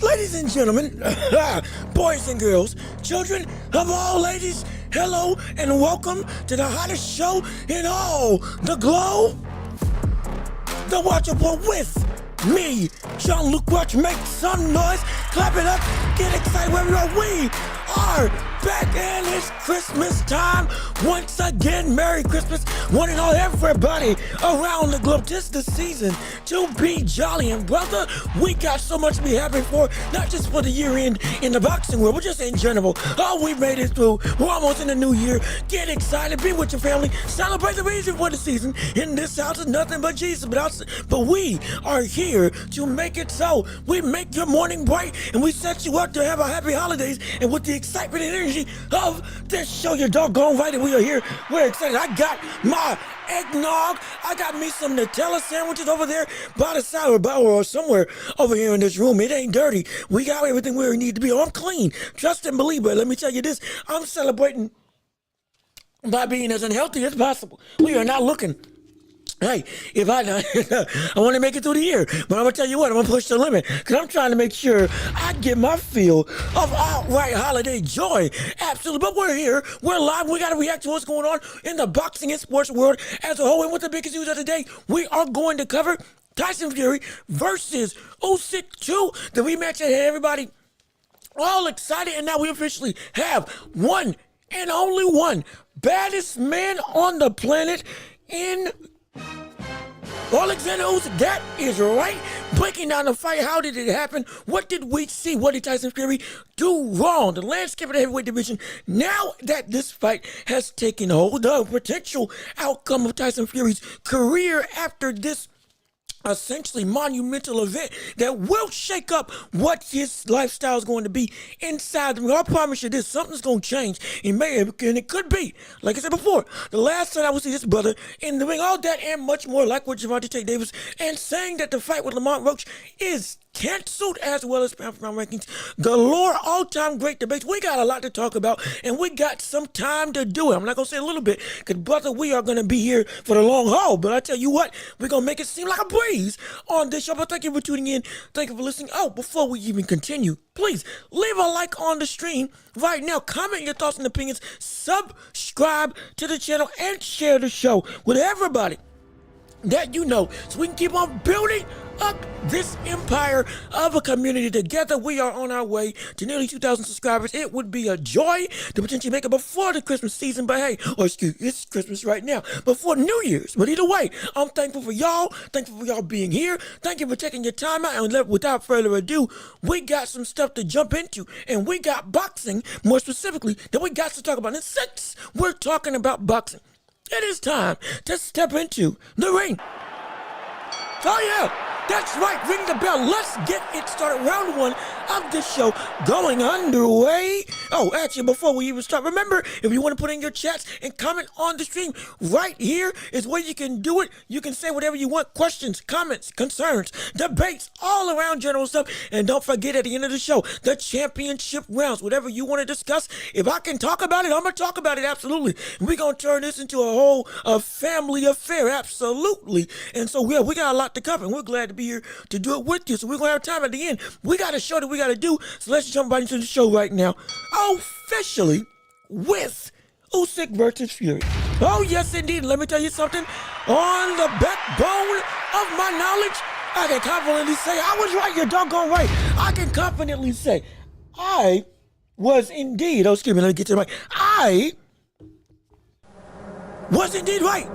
Ladies and gentlemen, boys and girls, children of all ladies, hello and welcome to the hottest show in all the globe. The Watch Report with me, Jean-Luc Welch. Make some noise, clap it up, get excited wherever you are. We are back and it's Christmas time. Once again, Merry Christmas, one and all, everybody around the globe. Tis the season to be jolly, and brother, we got so much to be happy for, not just for the year end in the boxing world, but just in general. Oh, we made it through. We're almost in the new year. Get excited, be with your family, celebrate the reason for the season. In this house is nothing but Jesus, but we are here to make it so. We make your morning bright, and we set you up to have a happy holidays, and with the excitement and energy of this show, you're doggone right, and we are here. We're excited. I got my eggnog. I got me some Nutella sandwiches over there by the side or somewhere over here in this room. It ain't dirty. We got everything where we need to be. Oh, I'm clean. Trust and believe, but let me tell you this. I'm celebrating by being as unhealthy as possible. We are not looking. Hey, if I want to make it through the year, but I'm going to tell you what, I'm going to push the limit, because I'm trying to make sure I get my feel of outright holiday joy. Absolutely. But we're here. We're live. We got to react to what's going on in the boxing and sports world as a whole. And with the biggest news of the day, we are going to cover Tyson Fury versus Usyk 2, the rematch that had everybody all excited. And now we officially have one and only one baddest man on the planet in Alexander Usyk. That is right. Breaking down the fight. How did it happen? What did we see? What did Tyson Fury do wrong? The landscape of the heavyweight division. Now that this fight has taken hold, the potential outcome of Tyson Fury's career after this essentially monumental event that will shake up what his lifestyle is going to be inside the ring. I promise you this, something's going to change. And it could be, like I said before, the last time I would see this brother in the ring. All that and much more, like with Gervonta Davis, and saying that the fight with Roach is canceled, as well as Pound for Pound rankings galore, all-time great debates. We got a lot to talk about, and we got some time to do it. I'm not going to say a little bit, because, brother, we are going to be here for the long haul. But I tell you what, we're going to make it seem like a breeze on this show. But thank you for tuning in. Thank you for listening. Oh, before we even continue, please leave a like on the stream right now. Comment your thoughts and opinions. Subscribe to the channel and share the show with everybody that you know, so we can keep on building up this empire of a community together. We are on our way to nearly 2,000 subscribers. It would be a joy to potentially make it before the Christmas season, but hey, it's Christmas right now, before New Year's. But either way, I'm thankful for y'all. Thankful for y'all being here. Thank you for taking your time out. And without further ado, we got some stuff to jump into, and we got boxing, more specifically, that we got to talk about. And since we're talking about boxing, it is time to step into the ring. Oh yeah, that's right, ring the bell. Let's get it started. Round one of this show going underway. Oh, actually, before we even start, remember, if you want to put in your chats and comment on the stream, right here is where you can do it. You can say whatever you want, questions, comments, concerns, debates, all around general stuff. And don't forget, at the end of the show, the championship rounds, whatever you want to discuss. If I can talk about it, I'm going to talk about it, absolutely. We're going to turn this into a whole family affair, absolutely. And so, yeah, we got a lot to cover, and we're glad to be here to do it with you. So we're going to have time at the end. We got a show that we got to do, so let's jump right into the show right now. Officially with Usyk versus Fury. Oh, yes, indeed. Let me tell you something. On the backbone of my knowledge, I can confidently say I was right. You're doggone right. I can confidently say I was indeed. Oh, excuse me. Let me get to the mic. I was indeed right.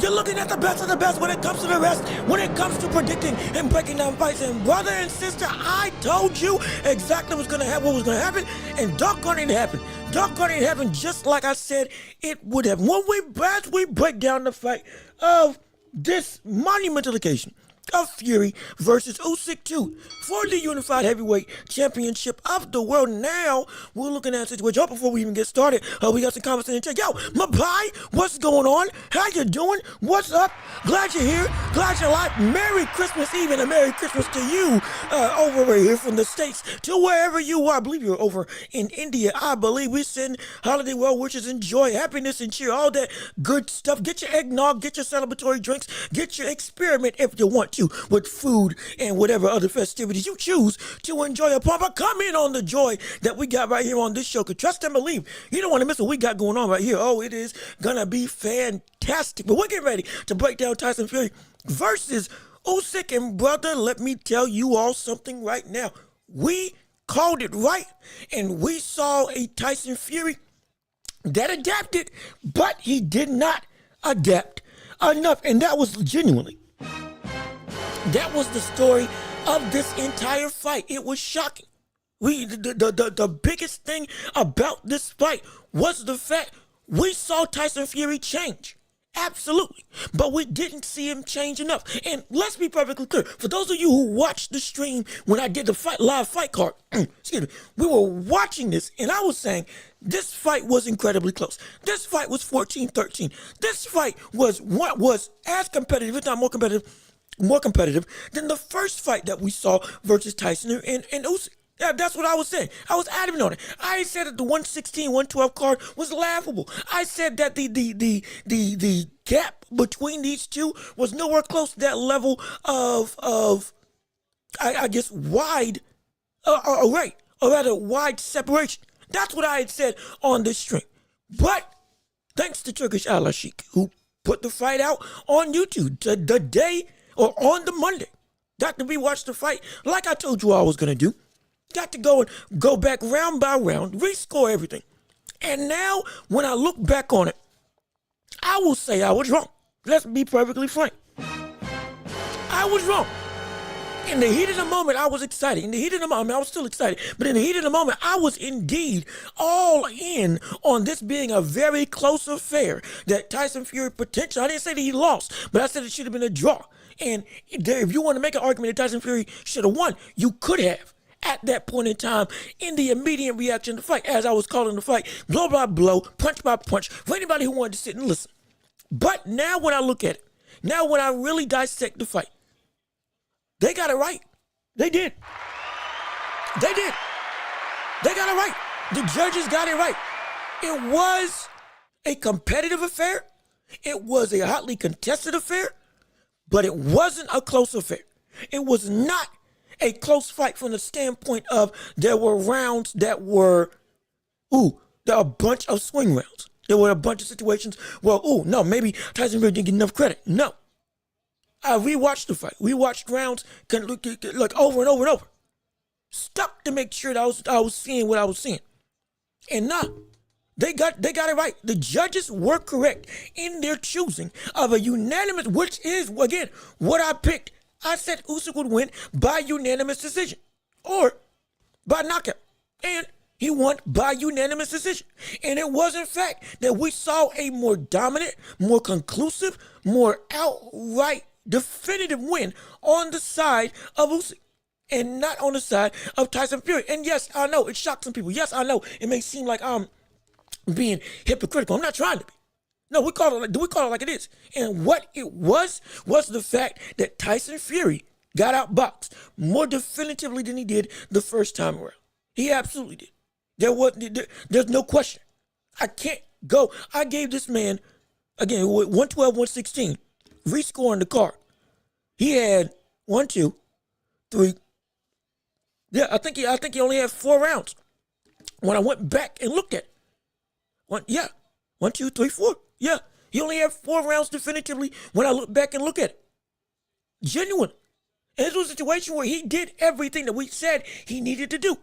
You're looking at the best of the best when it comes to the rest, when it comes to predicting and breaking down fights. And brother and sister, I told you exactly what was going to happen, and doggone it happened. Doggone it happened just like I said it would have. As we break down the fight of this monumental occasion of Fury versus Usyk 2 for the Unified Heavyweight Championship of the world. Now, we're looking at a situation. Before we even get started, we got some comments in the chat. Yo, my boy, what's going on? How you doing? What's up? Glad you're here. Glad you're alive. Merry Christmas Eve and a Merry Christmas to you over here from the States to wherever you are. I believe you're over in India. I believe we send holiday well wishes and joy, happiness and cheer, all that good stuff. Get your eggnog, get your celebratory drinks, get your experiment if you want to with food and whatever other festivities you choose to enjoy upon. But come in on the joy that we got right here on this show, because trust and believe, you don't want to miss what we got going on right here. Oh, it is gonna be fantastic. But we're getting ready to break down Tyson Fury versus Usyk. And brother, let me tell you all something right now. We called it right, and we saw a Tyson Fury that adapted, but he did not adapt enough. And that was genuinely, that was the story of this entire fight. It was shocking. The biggest thing about this fight was the fact we saw Tyson Fury change. Absolutely. But we didn't see him change enough. And let's be perfectly clear. For those of you who watched the stream when I did the live fight card, excuse me, we were watching this and I was saying this fight was incredibly close. This fight was 14-13. This fight was as competitive, if not more competitive than the first fight that we saw versus Tyson and Usyk. Yeah, that's what I was saying. I was adamant on it. I said that the 116, 112 card was laughable. I said that the gap between these two was nowhere close to that level of I guess wide array, or rather wide separation. That's what I had said on this stream. But thanks to Turkish Allah Sheik, who put the fight out on YouTube the day or on the Monday. Got to rewatch the fight like I told you I was going to do. Got to go back round by round, rescore everything. And now, when I look back on it, I will say I was wrong. Let's be perfectly frank. I was wrong. In the heat of the moment, I was excited. In the heat of the moment, I was still excited. But in the heat of the moment, I was indeed all in on this being a very close affair. That Tyson Fury potential, I didn't say that he lost, but I said it should have been a draw. And if you want to make an argument that Tyson Fury should have won, you could have. At that point in time, in the immediate reaction to the fight, as I was calling the fight, blow by blow, punch by punch, for anybody who wanted to sit and listen. But now when I look at it, now when I really dissect the fight, they got it right. They did. They did. They got it right. The judges got it right. It was a competitive affair. It was a hotly contested affair, but it wasn't a close affair. It was not a close fight from the standpoint of there were rounds that were, there were a bunch of swing rounds. There were a bunch of situations where, no, maybe Tyson Fury didn't get enough credit. No. I rewatched the fight. We watched rounds like over and over and over. Stuck to make sure that I was seeing what I was seeing. And they got it right. The judges were correct in their choosing of a unanimous, which is, again, what I picked. I said Usyk would win by unanimous decision or by knockout. And he won by unanimous decision. And it was, in fact, that we saw a more dominant, more conclusive, more outright definitive win on the side of Usyk and not on the side of Tyson Fury. And yes, I know it shocked some people. Yes, I know it may seem like I'm being hypocritical. I'm not trying to be. No, we call it like it is. And what it was the fact that Tyson Fury got outboxed more definitively than he did the first time around. He absolutely did. There's no question. I can't go. I gave this man, again, 112, 116, rescoring the card. He had 1, 2, 3. Yeah, I think he only had 4 rounds. When I went back and looked at it. 1, 2, 3, 4. Yeah, he only had 4 rounds definitively when I look back and look at it. Genuine. And this was a situation where he did everything that we said he needed to do.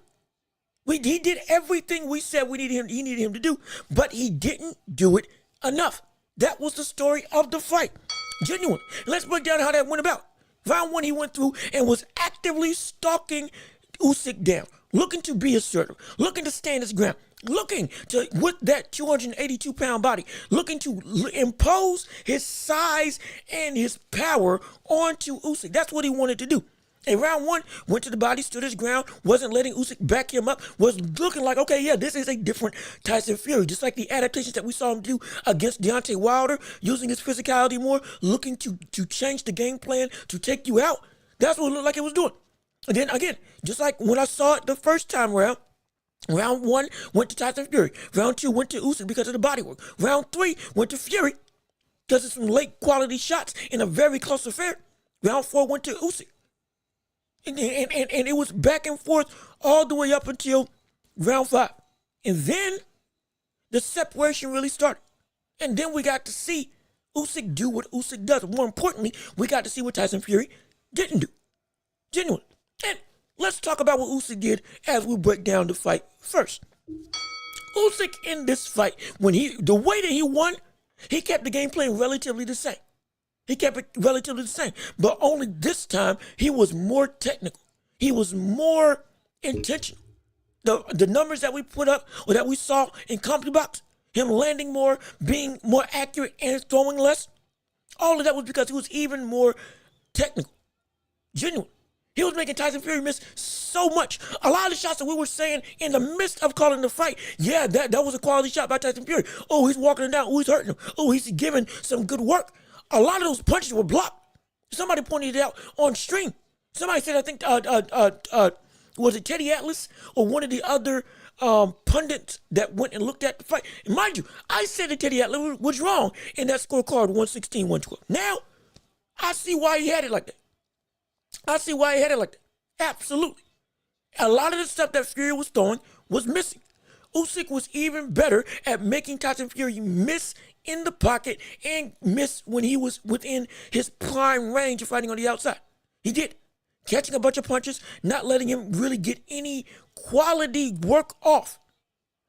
He did everything we said he needed him to do, but he didn't do it enough. That was the story of the fight. Genuine. Let's break down how that went about. Round one, he went through and was actively stalking Usyk down, looking to be assertive, looking to stand his ground, looking to, with that 282-pound body, looking to impose his size and his power onto Usyk. That's what he wanted to do. And round one, went to the body, stood his ground, wasn't letting Usyk back him up, was looking like, okay, yeah, this is a different Tyson Fury. Just like the adaptations that we saw him do against Deontay Wilder, using his physicality more, looking to change the game plan, to take you out. That's what it looked like it was doing. And then again, just like when I saw it the first time around, round one went to Tyson Fury. Round two went to Usyk because of the body work. Round three went to Fury because of some late quality shots in a very close affair. Round four went to Usyk. And it was back and forth all the way up until round five. And then the separation really started. And then we got to see Usyk do what Usyk does. More importantly, we got to see what Tyson Fury didn't do. Genuine. And let's talk about what Usyk did as we break down the fight first. Usyk in this fight, the way that he won, he kept the game plan relatively the same. He kept it relatively the same, but only this time he was more technical. He was more intentional. The numbers that we put up or that we saw in comedy box, him landing more, being more accurate and throwing less, all of that was because he was even more technical. Genuine. He was making Tyson Fury miss so much. A lot of the shots that we were saying in the midst of calling the fight, yeah, that was a quality shot by Tyson Fury. Oh, he's walking him down. Oh, he's hurting him. Oh, he's giving some good work. A lot of those punches were blocked. Somebody pointed it out on stream. Somebody said, I think, was it Teddy Atlas or one of the other pundits that went and looked at the fight? And mind you, I said that Teddy Atlas was wrong in that scorecard 116-112. Now, I see why he had it like that. Absolutely. A lot of the stuff that Fury was throwing was missing. Usyk was even better at making Tyson Fury miss in the pocket and miss when he was within his prime range of fighting on the outside. He did. Catching a bunch of punches, not letting him really get any quality work off.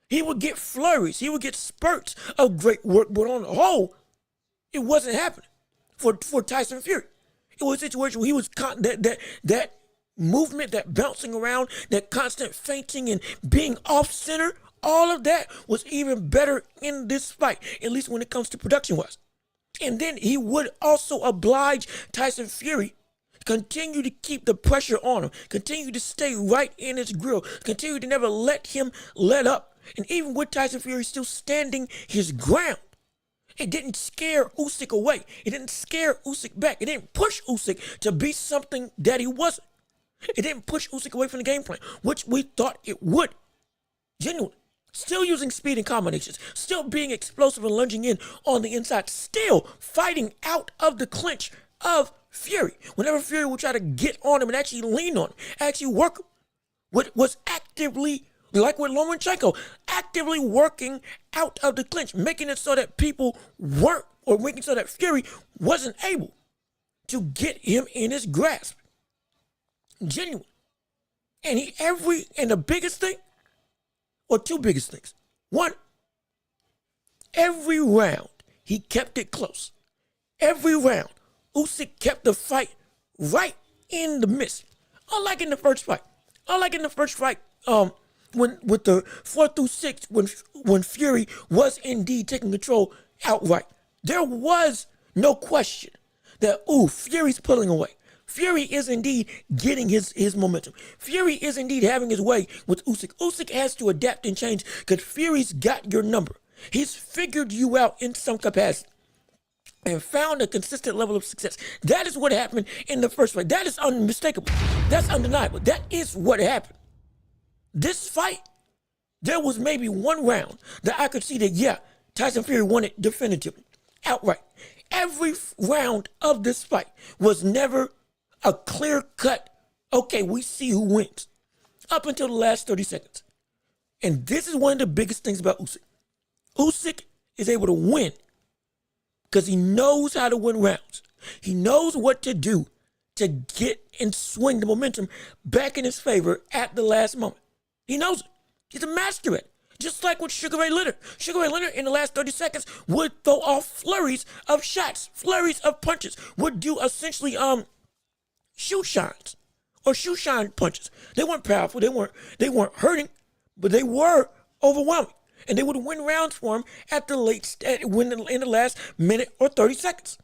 He would get flurries. He would get spurts of great work, but on the whole, it wasn't happening for Tyson Fury. It was a situation where he was that movement, that bouncing around, that constant feinting and being off center. All of that was even better in this fight, at least when it comes to production-wise. And then he would also oblige Tyson Fury, continue to keep the pressure on him, continue to stay right in his grill, continue to never let him let up. And even with Tyson Fury still standing his ground, it didn't scare Usyk away. It didn't scare Usyk back. It didn't push Usyk to be something that he wasn't. It didn't push Usyk away from the game plan, which we thought it would. Genuinely. Still using speed and combinations, still being explosive and lunging in on the inside, still fighting out of the clinch of Fury. Whenever Fury would try to get on him and actually lean on him, actually work him, was actively, like with Lomachenko, actively working out of the clinch, making it so that people weren't, or making so that Fury wasn't able to get him in his grasp. Genuine. And the biggest thing, or two biggest things. One, every round, he kept it close. Every round, Usyk kept the fight right in the midst. Unlike in the first fight. When with the 4 through 6, when Fury was indeed taking control outright, there was no question that, Fury's pulling away. Fury is indeed getting his momentum. Fury is indeed having his way with Usyk. Usyk has to adapt and change because Fury's got your number. He's figured you out in some capacity and found a consistent level of success. That is what happened in the first fight. That is unmistakable. That's undeniable. That is what happened. This fight, there was maybe one round that I could see that, yeah, Tyson Fury won it definitively, outright. Every round of this fight was never a clear-cut, okay, we see who wins, up until the last 30 seconds. And this is one of the biggest things about Usyk. Usyk is able to win because he knows how to win rounds. He knows what to do to get and swing the momentum back in his favor at the last moment. He knows it. He's a master at it. Just like with Sugar Ray Leonard. Sugar Ray Leonard in the last 30 seconds would throw off flurries of shots, flurries of punches, would do essentially shoe shines or shoe shine punches. They weren't powerful, they weren't hurting, but they were overwhelming. And they would win rounds for him in the last minute or 30 seconds.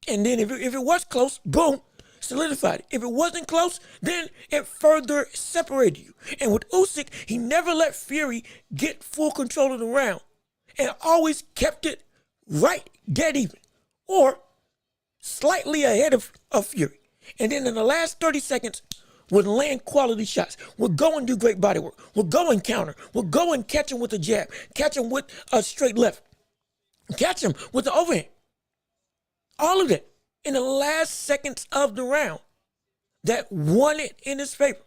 And then if it was close, boom, solidified it. If it wasn't close, then it further separated you. And with Usyk, he never let Fury get full control of the round and always kept it right dead even or slightly ahead of Fury. And then in the last 30 seconds, would land quality shots, would go and do great body work, would go and counter, would go and catch him with a jab, catch him with a straight left, catch him with the overhand. All of that in the last seconds of the round that won it in his favor.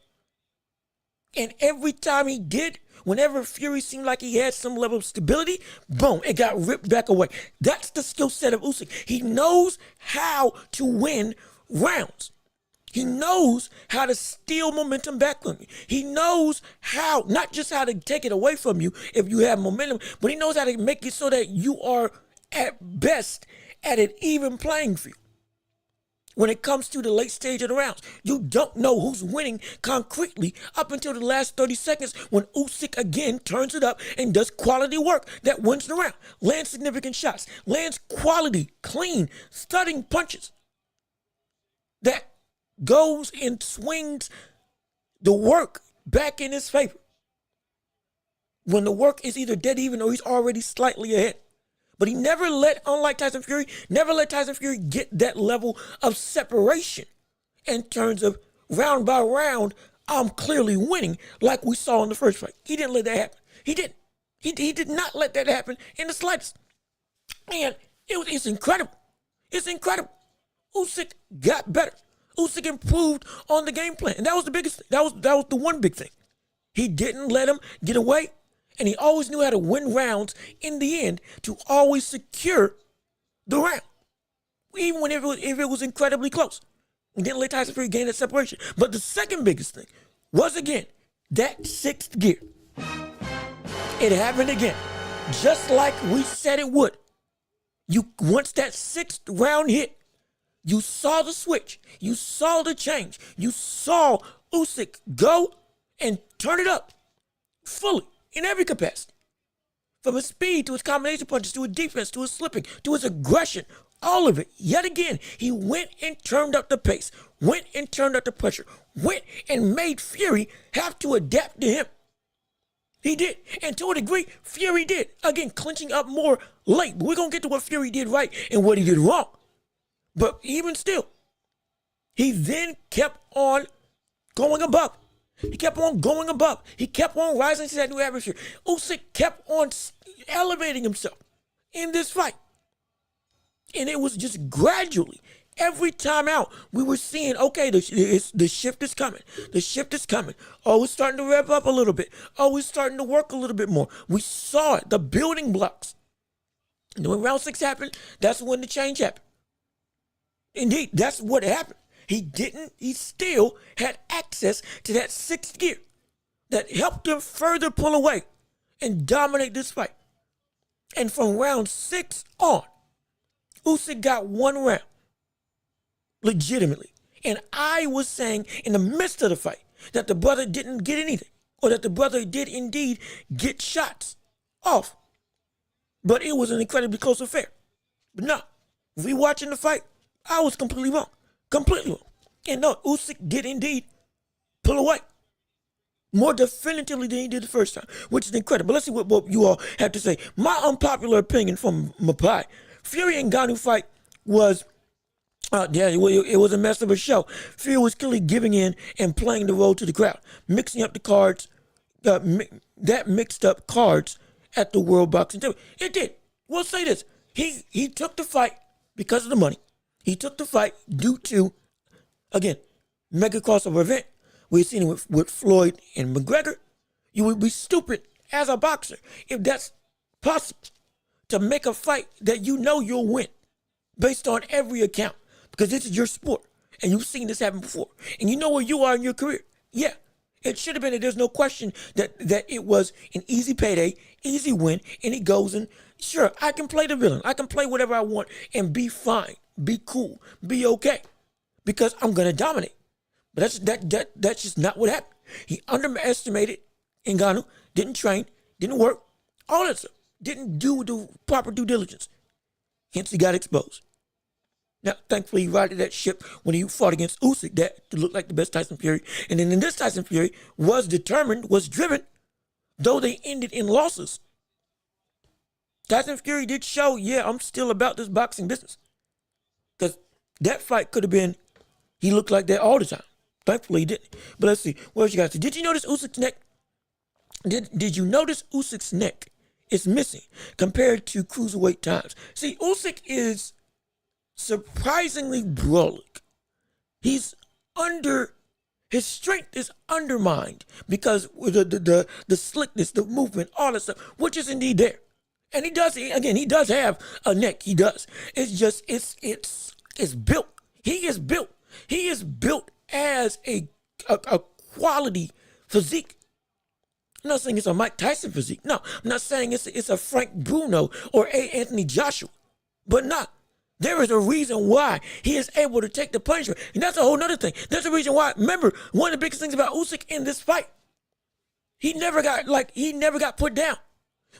And every time he did, whenever Fury seemed like he had some level of stability, boom, it got ripped back away. That's the skill set of Usyk. He knows how to win rounds. He knows how to steal momentum back from you. He knows how, not just how to take it away from you if you have momentum, but he knows how to make it so that you are at best at an even playing field. When it comes to the late stage of the rounds, you don't know who's winning concretely up until the last 30 seconds when Usyk again turns it up and does quality work that wins the round, lands significant shots, lands quality, clean, stunning punches that goes and swings the work back in his favor when the work is either dead even or he's already slightly ahead. But he never let, unlike Tyson Fury, get that level of separation in terms of round by round, I'm clearly winning like we saw in the first fight. He didn't let that happen. He didn't. He did not let that happen in the slightest. And it's incredible. It's incredible. Usyk got better. Usyk improved on the game plan. And that was the biggest thing. That was the one big thing. He didn't let him get away. And he always knew how to win rounds in the end to always secure the round. Even when if it was incredibly close. He didn't let Tyson Fury gain that separation. But the second biggest thing was, again, that sixth gear. It happened again. Just like we said it would. Once that sixth round hit, you saw the switch. You saw the change. You saw Usyk go and turn it up fully in every capacity. From his speed to his combination punches to his defense to his slipping to his aggression. All of it. Yet again, he went and turned up the pace. Went and turned up the pressure. Went and made Fury have to adapt to him. He did. And to a degree, Fury did. Again, clinching up more late. But we're going to get to what Fury did right and what he did wrong. But even still, he then kept on going above. He kept on going above. He kept on rising to that new atmosphere. Usyk kept on elevating himself in this fight. And it was just gradually, every time out, we were seeing, okay, the shift is coming. The shift is coming. Oh, it's starting to rev up a little bit. Oh, it's starting to work a little bit more. We saw it, the building blocks. And when round 6 happened, that's when the change happened. Indeed, that's what happened. He still had access to that sixth gear that helped him further pull away and dominate this fight. And from round 6 on, Usyk got one round, legitimately. And I was saying in the midst of the fight that the brother didn't get anything, or that the brother did indeed get shots off. But it was an incredibly close affair. But no, rewatching the fight, I was completely wrong. Completely wrong. And no, Usyk did indeed pull away more definitively than he did the first time, which is incredible. But let's see what you all have to say. My unpopular opinion from Mapai, Fury and Ngannou fight was, it was a mess of a show. Fury was clearly giving in and playing the role to the crowd, mixing up the cards, that mixed up cards at the World Boxing Championship. It did. We'll say this. He took the fight because of the money. He took the fight due to, again, mega crossover event. We've seen it with Floyd and McGregor. You would be stupid as a boxer if that's possible to make a fight that you know you'll win based on every account, because this is your sport. And you've seen this happen before. And you know where you are in your career. Yeah. It should have been that there's no question that it was an easy payday, easy win, and it goes and sure, I can play the villain. I can play whatever I want and be fine, be cool, be okay. Because I'm gonna dominate. But that's just not what happened. He underestimated Ngannou, didn't train, didn't work, all that stuff. Didn't do the proper due diligence. Hence he got exposed. Now, thankfully, he righted that ship when he fought against Usyk, that looked like the best Tyson Fury. And then in this Tyson Fury was determined, was driven, though they ended in losses. Tyson Fury did show, yeah, I'm still about this boxing business. Because that fight could have been, he looked like that all the time. Thankfully, he didn't. But let's see. What else you guys see? Did you notice Usyk's neck? Did you notice Usyk's neck is missing compared to cruiserweight times? See, Usyk is surprisingly brolic. His strength is undermined because the slickness, the movement, all that stuff, which is indeed there. And he does have a neck. He does. It's just it's built. He is built. He is built as a quality physique. I'm not saying it's a Mike Tyson physique. No, I'm not saying it's a Frank Bruno or a Anthony Joshua. But not. There is a reason why he is able to take the punishment. And that's a whole nother thing. That's the reason why, remember, one of the biggest things about Usyk in this fight, he never got put down.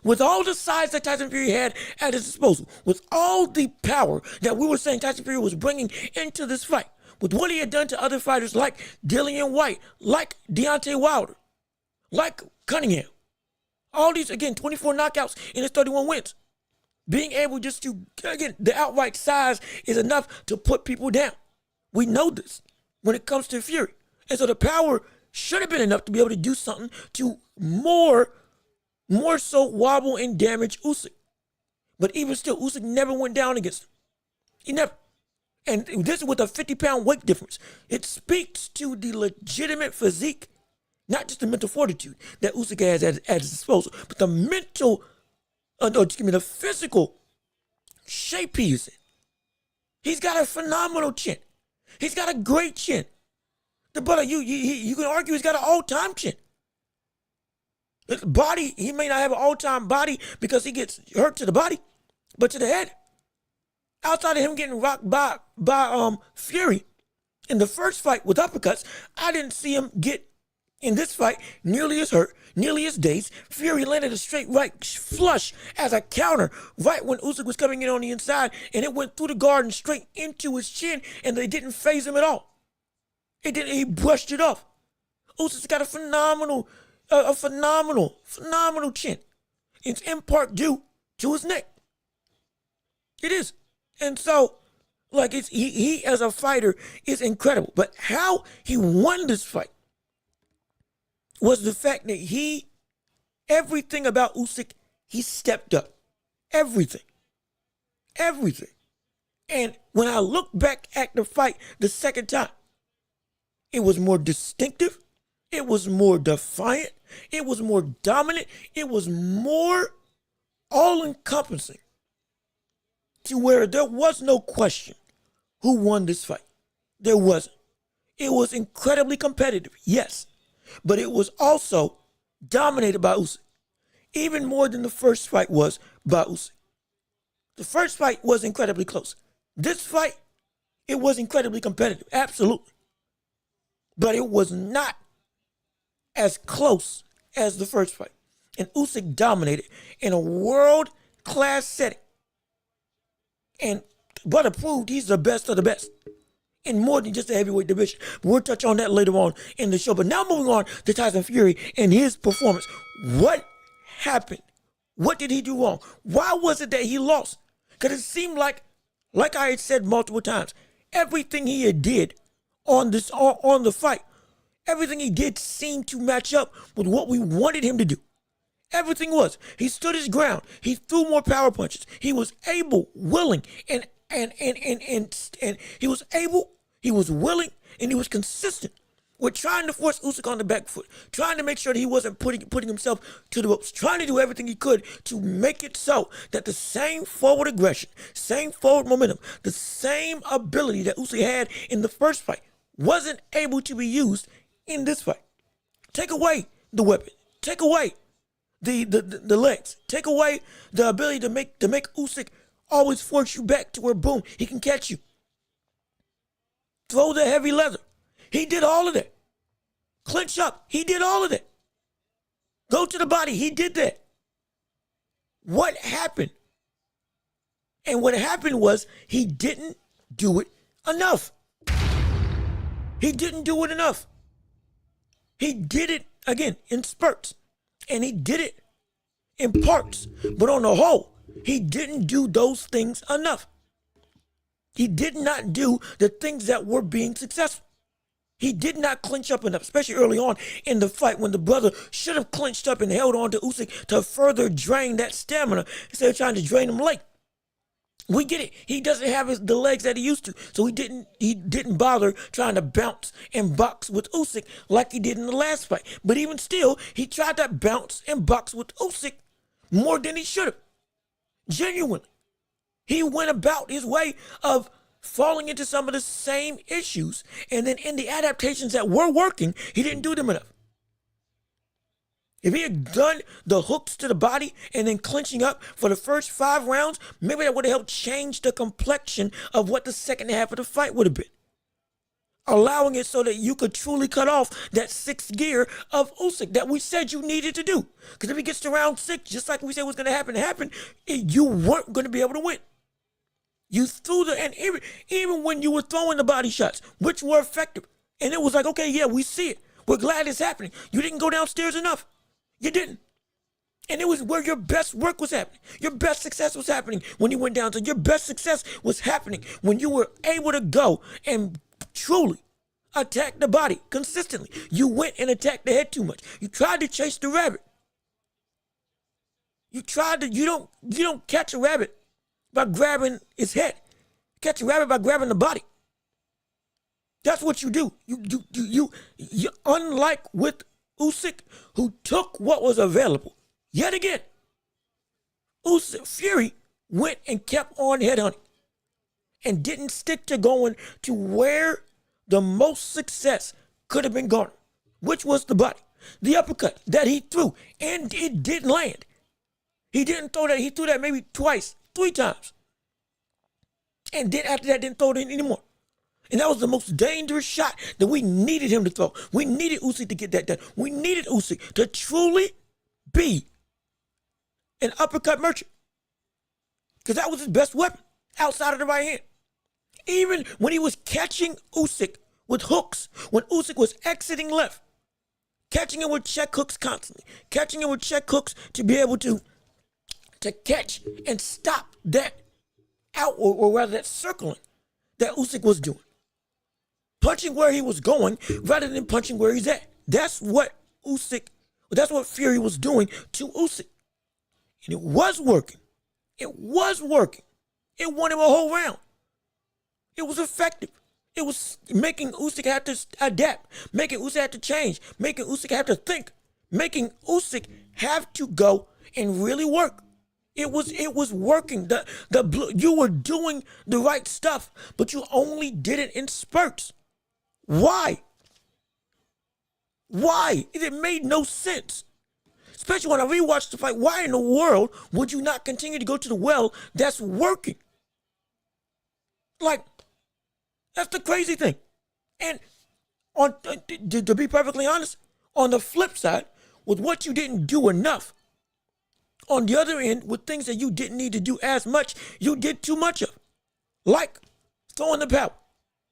With all the size that Tyson Fury had at his disposal, with all the power that we were saying Tyson Fury was bringing into this fight, with what he had done to other fighters like Dillian White, like Deontay Wilder, like Cunningham. All these, again, 24 knockouts in his 31 wins. Being able just to, again, the outright size is enough to put people down. We know this when it comes to Fury. And so the power should have been enough to be able to do something to more so wobble and damage Usyk. But even still, Usyk never went down against him. He never. And this is with a 50-pound weight difference. It speaks to the legitimate physique, not just the mental fortitude that Usyk has at his disposal, but the physical shape he is in. He's got a phenomenal chin. He's got a great chin. The brother, you can argue he's got an all-time chin. His body, he may not have an all-time body because he gets hurt to the body, but to the head. Outside of him getting rocked by Fury in the first fight with uppercuts, I didn't see him get in this fight nearly as hurt, nearly as dazed. Fury landed a straight right flush as a counter right when Usyk was coming in on the inside, and it went through the guard and straight into his chin, and they didn't phase him at all. He brushed it off. Usyk's got a phenomenal chin. It's in part due to his neck. It is. And so, like, he as a fighter is incredible. But how he won this fight was the fact that everything about Usyk, he stepped up. Everything. And when I look back at the fight the second time, it was more distinctive. It was more defiant. It was more dominant. It was more all-encompassing to where there was no question who won this fight. There wasn't. It was incredibly competitive, yes, but it was also dominated by Usyk, even more than the first fight was by Usyk. The first fight was incredibly close. This fight, it was incredibly competitive, absolutely. But it was not as close as the first fight. And Usyk dominated in a world-class setting. And brother proved he's the best of the best. In more than just the heavyweight division. We'll touch on that later on in the show. But now moving on to Tyson Fury and his performance. What happened? What did he do wrong? Why was it that he lost? Because it seemed like I had said multiple times, everything he had did on the fight, everything he did seemed to match up with what we wanted him to do. Everything was. He stood his ground. He threw more power punches. He was able, willing, and he was able, he was willing, and he was consistent with trying to force Usyk on the back foot, trying to make sure that he wasn't putting himself to the ropes, trying to do everything he could to make it so that the same forward aggression, same forward momentum, the same ability that Usyk had in the first fight wasn't able to be used in this fight. Take away the weapon. Take away the legs. Take away the ability to make Usyk always force you back to where, boom, he can catch you. Throw the heavy leather. He did all of that. Clinch up. He did all of that. Go to the body. He did that. What happened? And what happened was he didn't do it enough. He didn't do it enough. He did it, again, in spurts. And he did it in parts. But on the whole, he didn't do those things enough. He did not do the things that were being successful. He did not clinch up enough, especially early on in the fight when the brother should have clinched up and held on to Usyk to further drain that stamina instead of trying to drain him late. We get it. He doesn't have the legs that he used to, so he didn't bother trying to bounce and box with Usyk like he did in the last fight. But even still, he tried to bounce and box with Usyk more than he should have. Genuinely. He went about his way of falling into some of the same issues, and then in the adaptations that were working, he didn't do them enough. If he had done the hooks to the body and then clinching up for the first 5 rounds, maybe that would have helped change the complexion of what the second half of the fight would have been. Allowing it so that you could truly cut off that 6th gear of Usyk that we said you needed to do. Because if he gets to round 6, just like we said was going to happen, you weren't going to be able to win. You threw and even when you were throwing the body shots, which were effective, and it was like, okay, yeah, we see it. We're glad it's happening. You didn't go downstairs enough. You didn't. And it was where your best work was happening. Your best success was happening when you went down. So your best success was happening when you were able to go and truly attack the body consistently. You went and attacked the head too much. You tried to chase the rabbit. You don't catch a rabbit by grabbing his head. Catch a rabbit by grabbing the body. That's what you do. You unlike with Usyk, who took what was available. Yet again, Fury went and kept on headhunting and didn't stick to going to where the most success could have been garnered, which was the body. The uppercut that he threw, and it didn't land. He didn't throw that. He threw that maybe twice, 3 times. And then after that, didn't throw it in anymore. And that was the most dangerous shot that we needed him to throw. We needed Usyk to get that done. We needed Usyk to truly be an uppercut merchant. Because that was his best weapon outside of the right hand. Even when he was catching Usyk with hooks, when Usyk was exiting left, catching him with check hooks constantly, catching him with check hooks to be able to catch and stop that out, or rather that circling that Usyk was doing. Punching where he was going rather than punching where he's at. That's what Fury was doing to Usyk. And it was working. It was working. It won him a whole round. It was effective. It was making Usyk have to adapt, making Usyk have to change, making Usyk have to think, making Usyk have to go and really work. It was working. You were doing the right stuff, but you only did it in spurts. Why? Why? It made no sense. Especially when I rewatched the fight. Why in the world would you not continue to go to the well that's working? Like, that's the crazy thing. And to be perfectly honest, on the flip side, with what you didn't do enough, on the other end, with things that you didn't need to do as much, you did too much of. Like throwing the power.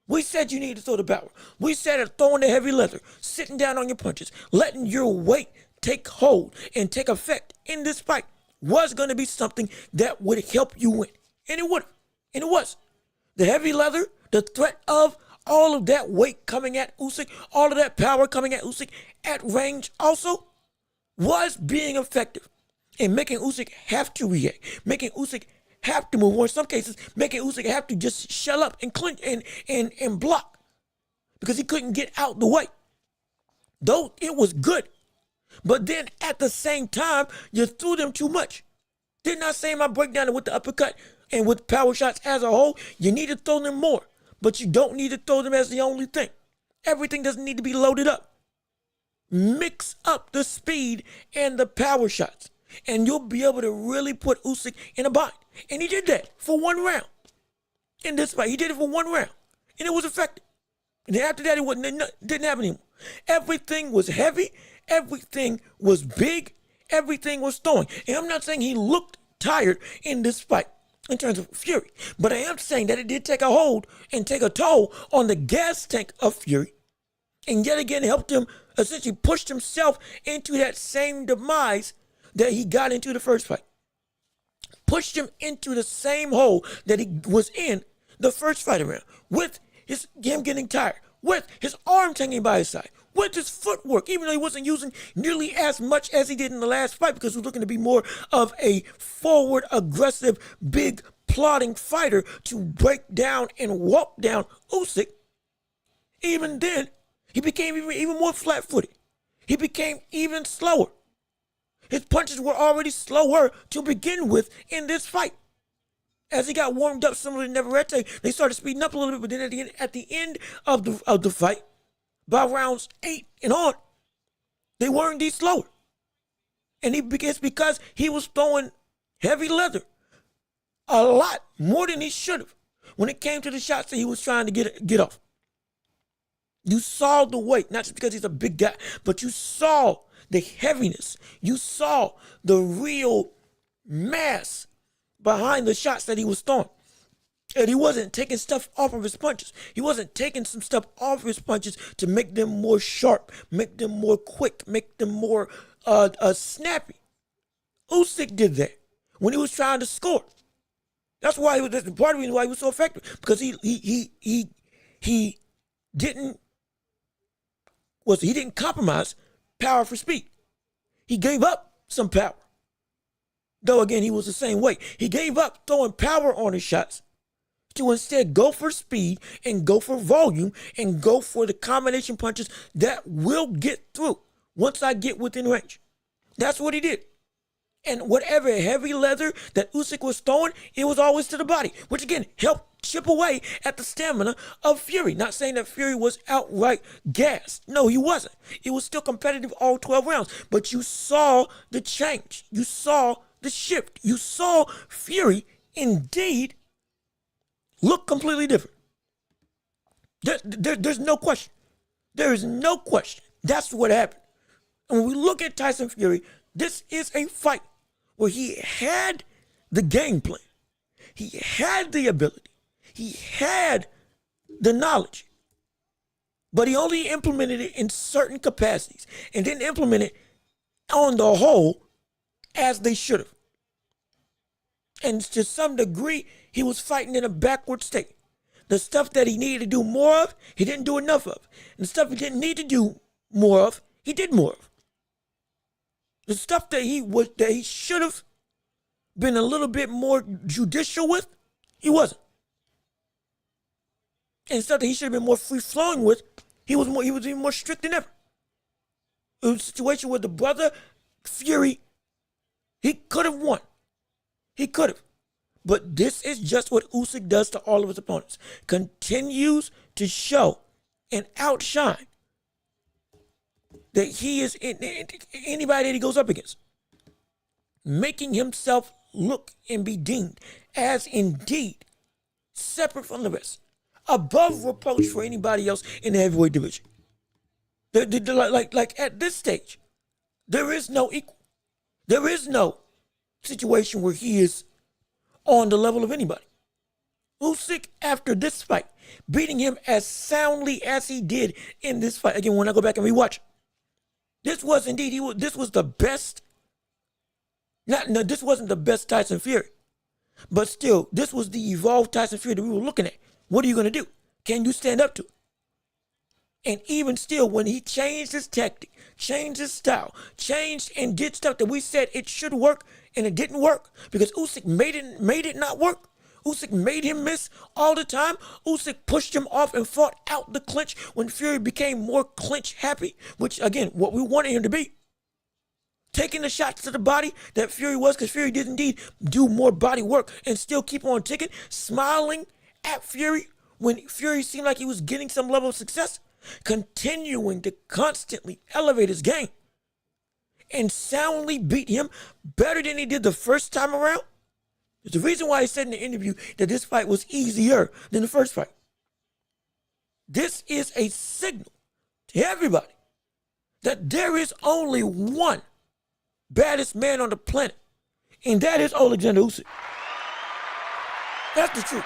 We said you needed to throw the power. We said throwing the heavy leather, sitting down on your punches, letting your weight take hold and take effect in this fight was going to be something that would help you win. And it would have. And it was. The heavy leather, the threat of all of that weight coming at Usyk, all of that power coming at Usyk at range also was being effective in making Usyk have to react, making Usyk have to move, or in some cases, making Usyk have to just shell up and clinch and block because he couldn't get out the way. Though it was good. But then at the same time, you threw them too much. Didn't I say in my breakdown that with the uppercut and with power shots as a whole, you need to throw them more. But you don't need to throw them as the only thing. Everything doesn't need to be loaded up. Mix up the speed and the power shots. And you'll be able to really put Usyk in a bind. And he did that for 1 round. In this fight, he did it for 1 round. And it was effective. And then after that, it didn't happen anymore. Everything was heavy. Everything was big. Everything was throwing. And I'm not saying he looked tired in this fight in terms of Fury. But I am saying that it did take a hold and take a toll on the gas tank of Fury. And yet again, helped him essentially push himself into that same demise that he got into the first fight. Pushed him into the same hole that he was in the first fight around. With him getting tired. With his arms hanging by his side. With his footwork, even though he wasn't using nearly as much as he did in the last fight because he was looking to be more of a forward, aggressive, big, plotting fighter to break down and walk down Usyk. Even then, he became even more flat-footed. He became even slower. His punches were already slower to begin with in this fight. As he got warmed up, similar to Navarrete, they started speeding up a little bit, but then at the end of the fight, by rounds 8 and on, they weren't these slower. And it's because he was throwing heavy leather a lot more than he should have when it came to the shots that he was trying to get off. You saw the weight, not just because he's a big guy, but you saw the heaviness. You saw the real mass behind the shots that he was throwing. And he wasn't taking stuff off of his punches. He wasn't taking some stuff off of his punches to make them more sharp, make them more quick, make them more snappy. Usyk did that when he was trying to score. That's why that's part of the reason why he was so effective, because he didn't compromise power for speed. He gave up some power. Though again, he was the same way. He gave up throwing power on his shots to instead go for speed and go for volume and go for the combination punches that will get through once I get within range. That's what he did. And whatever heavy leather that Usyk was throwing, it was always to the body, which again helped chip away at the stamina of Fury. Not saying that Fury was outright gassed. No, he wasn't. It was still competitive all 12 rounds. But you saw the change. You saw the shift. You saw Fury indeed look completely different. There's no question. There is no question. That's what happened. And when we look at Tyson Fury, this is a fight where he had the game plan. He had the ability. He had the knowledge. But he only implemented it in certain capacities and didn't implement it on the whole as they should have. And to some degree, he was fighting in a backward state. The stuff that he needed to do more of, he didn't do enough of. And the stuff he didn't need to do more of, he did more of. The stuff that he should have been a little bit more judicial with, he wasn't. And stuff that he should have been more free-flowing with, he was even more strict than ever. It was a situation where the brother, Fury, he could have won. He could have. But this is just what Usyk does to all of his opponents. Continues to show and outshine that he is anybody that he goes up against. Making himself look and be deemed as indeed separate from the rest. Above reproach for anybody else in the heavyweight division. Like at this stage, there is no equal. There is no situation where he is on the level of anybody. Usyk, after this fight, beating him as soundly as he did in this fight. Again, when I go back and rewatch, this was indeed, this was the best, this wasn't the best Tyson Fury, but still, this was the evolved Tyson Fury that we were looking at. What are you going to do? Can you stand up to it? And even still, when he changed his tactic, changed his style, changed and did stuff that we said it should work and it didn't work because Usyk made it not work. Usyk made him miss all the time. Usyk pushed him off and fought out the clinch when Fury became more clinch happy, which, again, what we wanted him to be. Taking the shots to the body that Fury was, because Fury did indeed do more body work and still keep on ticking, smiling at Fury when Fury seemed like he was getting some level of success, continuing to constantly elevate his game and soundly beat him better than he did the first time around. There's the reason why he said in the interview that this fight was easier than the first fight. This is a signal to everybody that there is only one baddest man on the planet, and that is Alexander Usyk. That's the truth.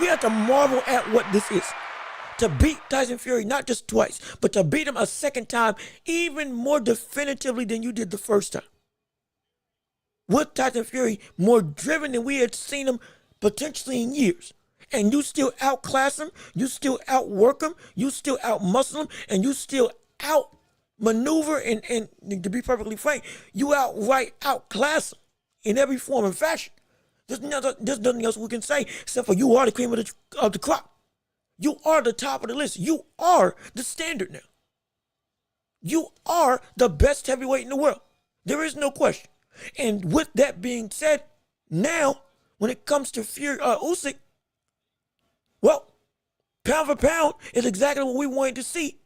We have to marvel at what this is. To beat Tyson Fury not just twice, but to beat him a second time even more definitively than you did the first time. With Tyson Fury more driven than we had seen him potentially in years. And you still outclass him, you still outwork him, you still outmuscle him, and you still outmaneuver and to be perfectly frank, you outright outclass him in every form and fashion. There's nothing else we can say except for you are the cream of the crop. You are the top of the list. You are the standard now. You are the best heavyweight in the world. There is no question. And with that being said, now when it comes to Fury Usyk, well, pound for pound is exactly what we wanted to see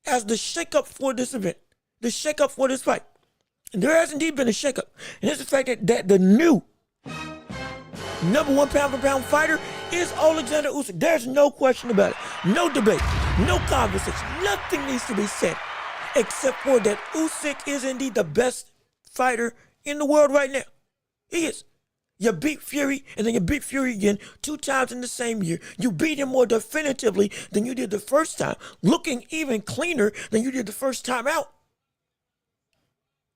as the shakeup for this event, the shakeup for this fight. And there has indeed been a shakeup. And it's the fact that the new number one pound for pound fighter is Alexander Usyk. There's no question about it. No debate. No conversation. Nothing needs to be said except for that Usyk is indeed the best fighter in the world right now. He is. You beat Fury, and then you beat Fury again 2 times in the same year. You beat him more definitively than you did the first time, looking even cleaner than you did the first time out.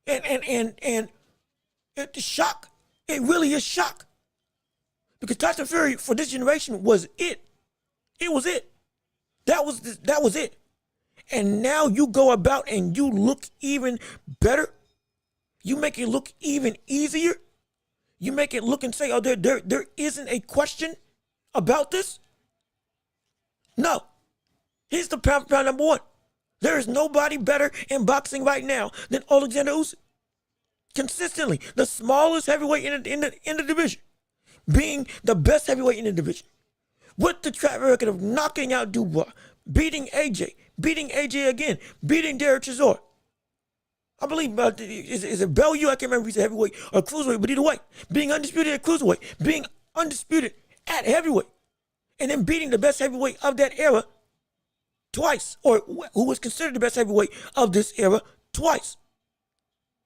And it's shock. It really is shock. Because Tyson Fury for this generation was it. It was it. That was it. And now you go about and you look even better. You make it look even easier. You make it look and say, oh, there isn't a question about this. No. He's the pound for pound number one. There is nobody better in boxing right now than Alexander Usyk. Consistently, the smallest heavyweight in the division, being the best heavyweight in the division, with the track record of knocking out Dubois, beating AJ again, beating Derek Chisora. I believe, is it Bellew? I can't remember if he's a heavyweight or cruiserweight, but either way, being undisputed at cruiserweight, being undisputed at heavyweight, and then beating the best heavyweight of that era twice, or who was considered the best heavyweight of this era twice.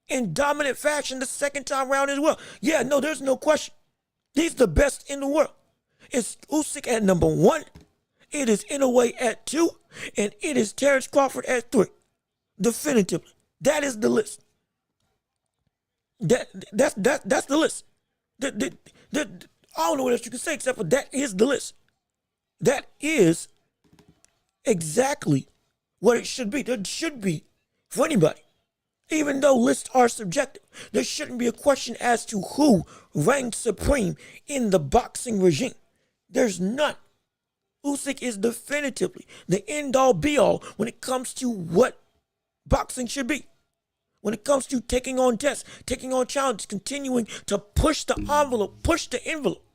In dominant fashion the second time around as well. Yeah, no, there's no question. He's the best in the world. It's Usyk at number 1. It is Inoue at 2. And it is Terrence Crawford at 3. Definitively. That is the list. That's the list. I don't know what else you can say except for that is the list. That is exactly what it should be. There should be, for anybody, even though lists are subjective, there shouldn't be a question as to who ranks supreme in the boxing regime. There's none. Usyk is definitively the end-all be-all when it comes to what boxing should be. When it comes to taking on tests, taking on challenges, continuing to push the envelope, push the envelope.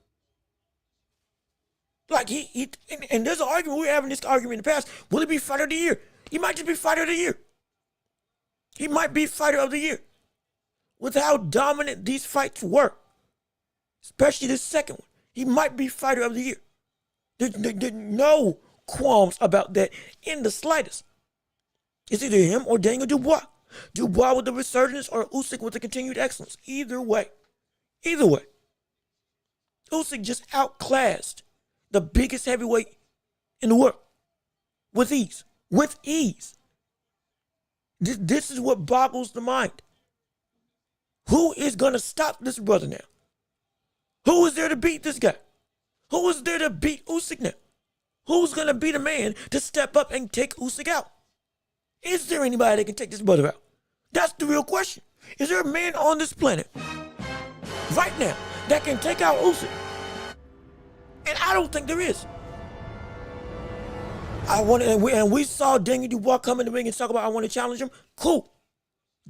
Like and there's an argument, we were having this argument in the past, will he be fighter of the year? He might just be fighter of the year. He might be fighter of the year. With how dominant these fights were, especially this second one, he might be fighter of the year. There's no qualms about that in the slightest. It's either him or Daniel Dubois. Dubois with the resurgence or Usyk with the continued excellence. Either way. Usyk just outclassed the biggest heavyweight in the world. With ease. This is what boggles the mind. Who is going to stop this brother now? Who is there to beat this guy? Who is there to beat Usyk now? Who's going to be the man to step up and take Usyk out? Is there anybody that can take this brother out? That's the real question. Is there a man on this planet right now that can take out Usyk? And I don't think there is. And we saw Daniel Dubois come in the ring and talk about, I want to challenge him. Cool.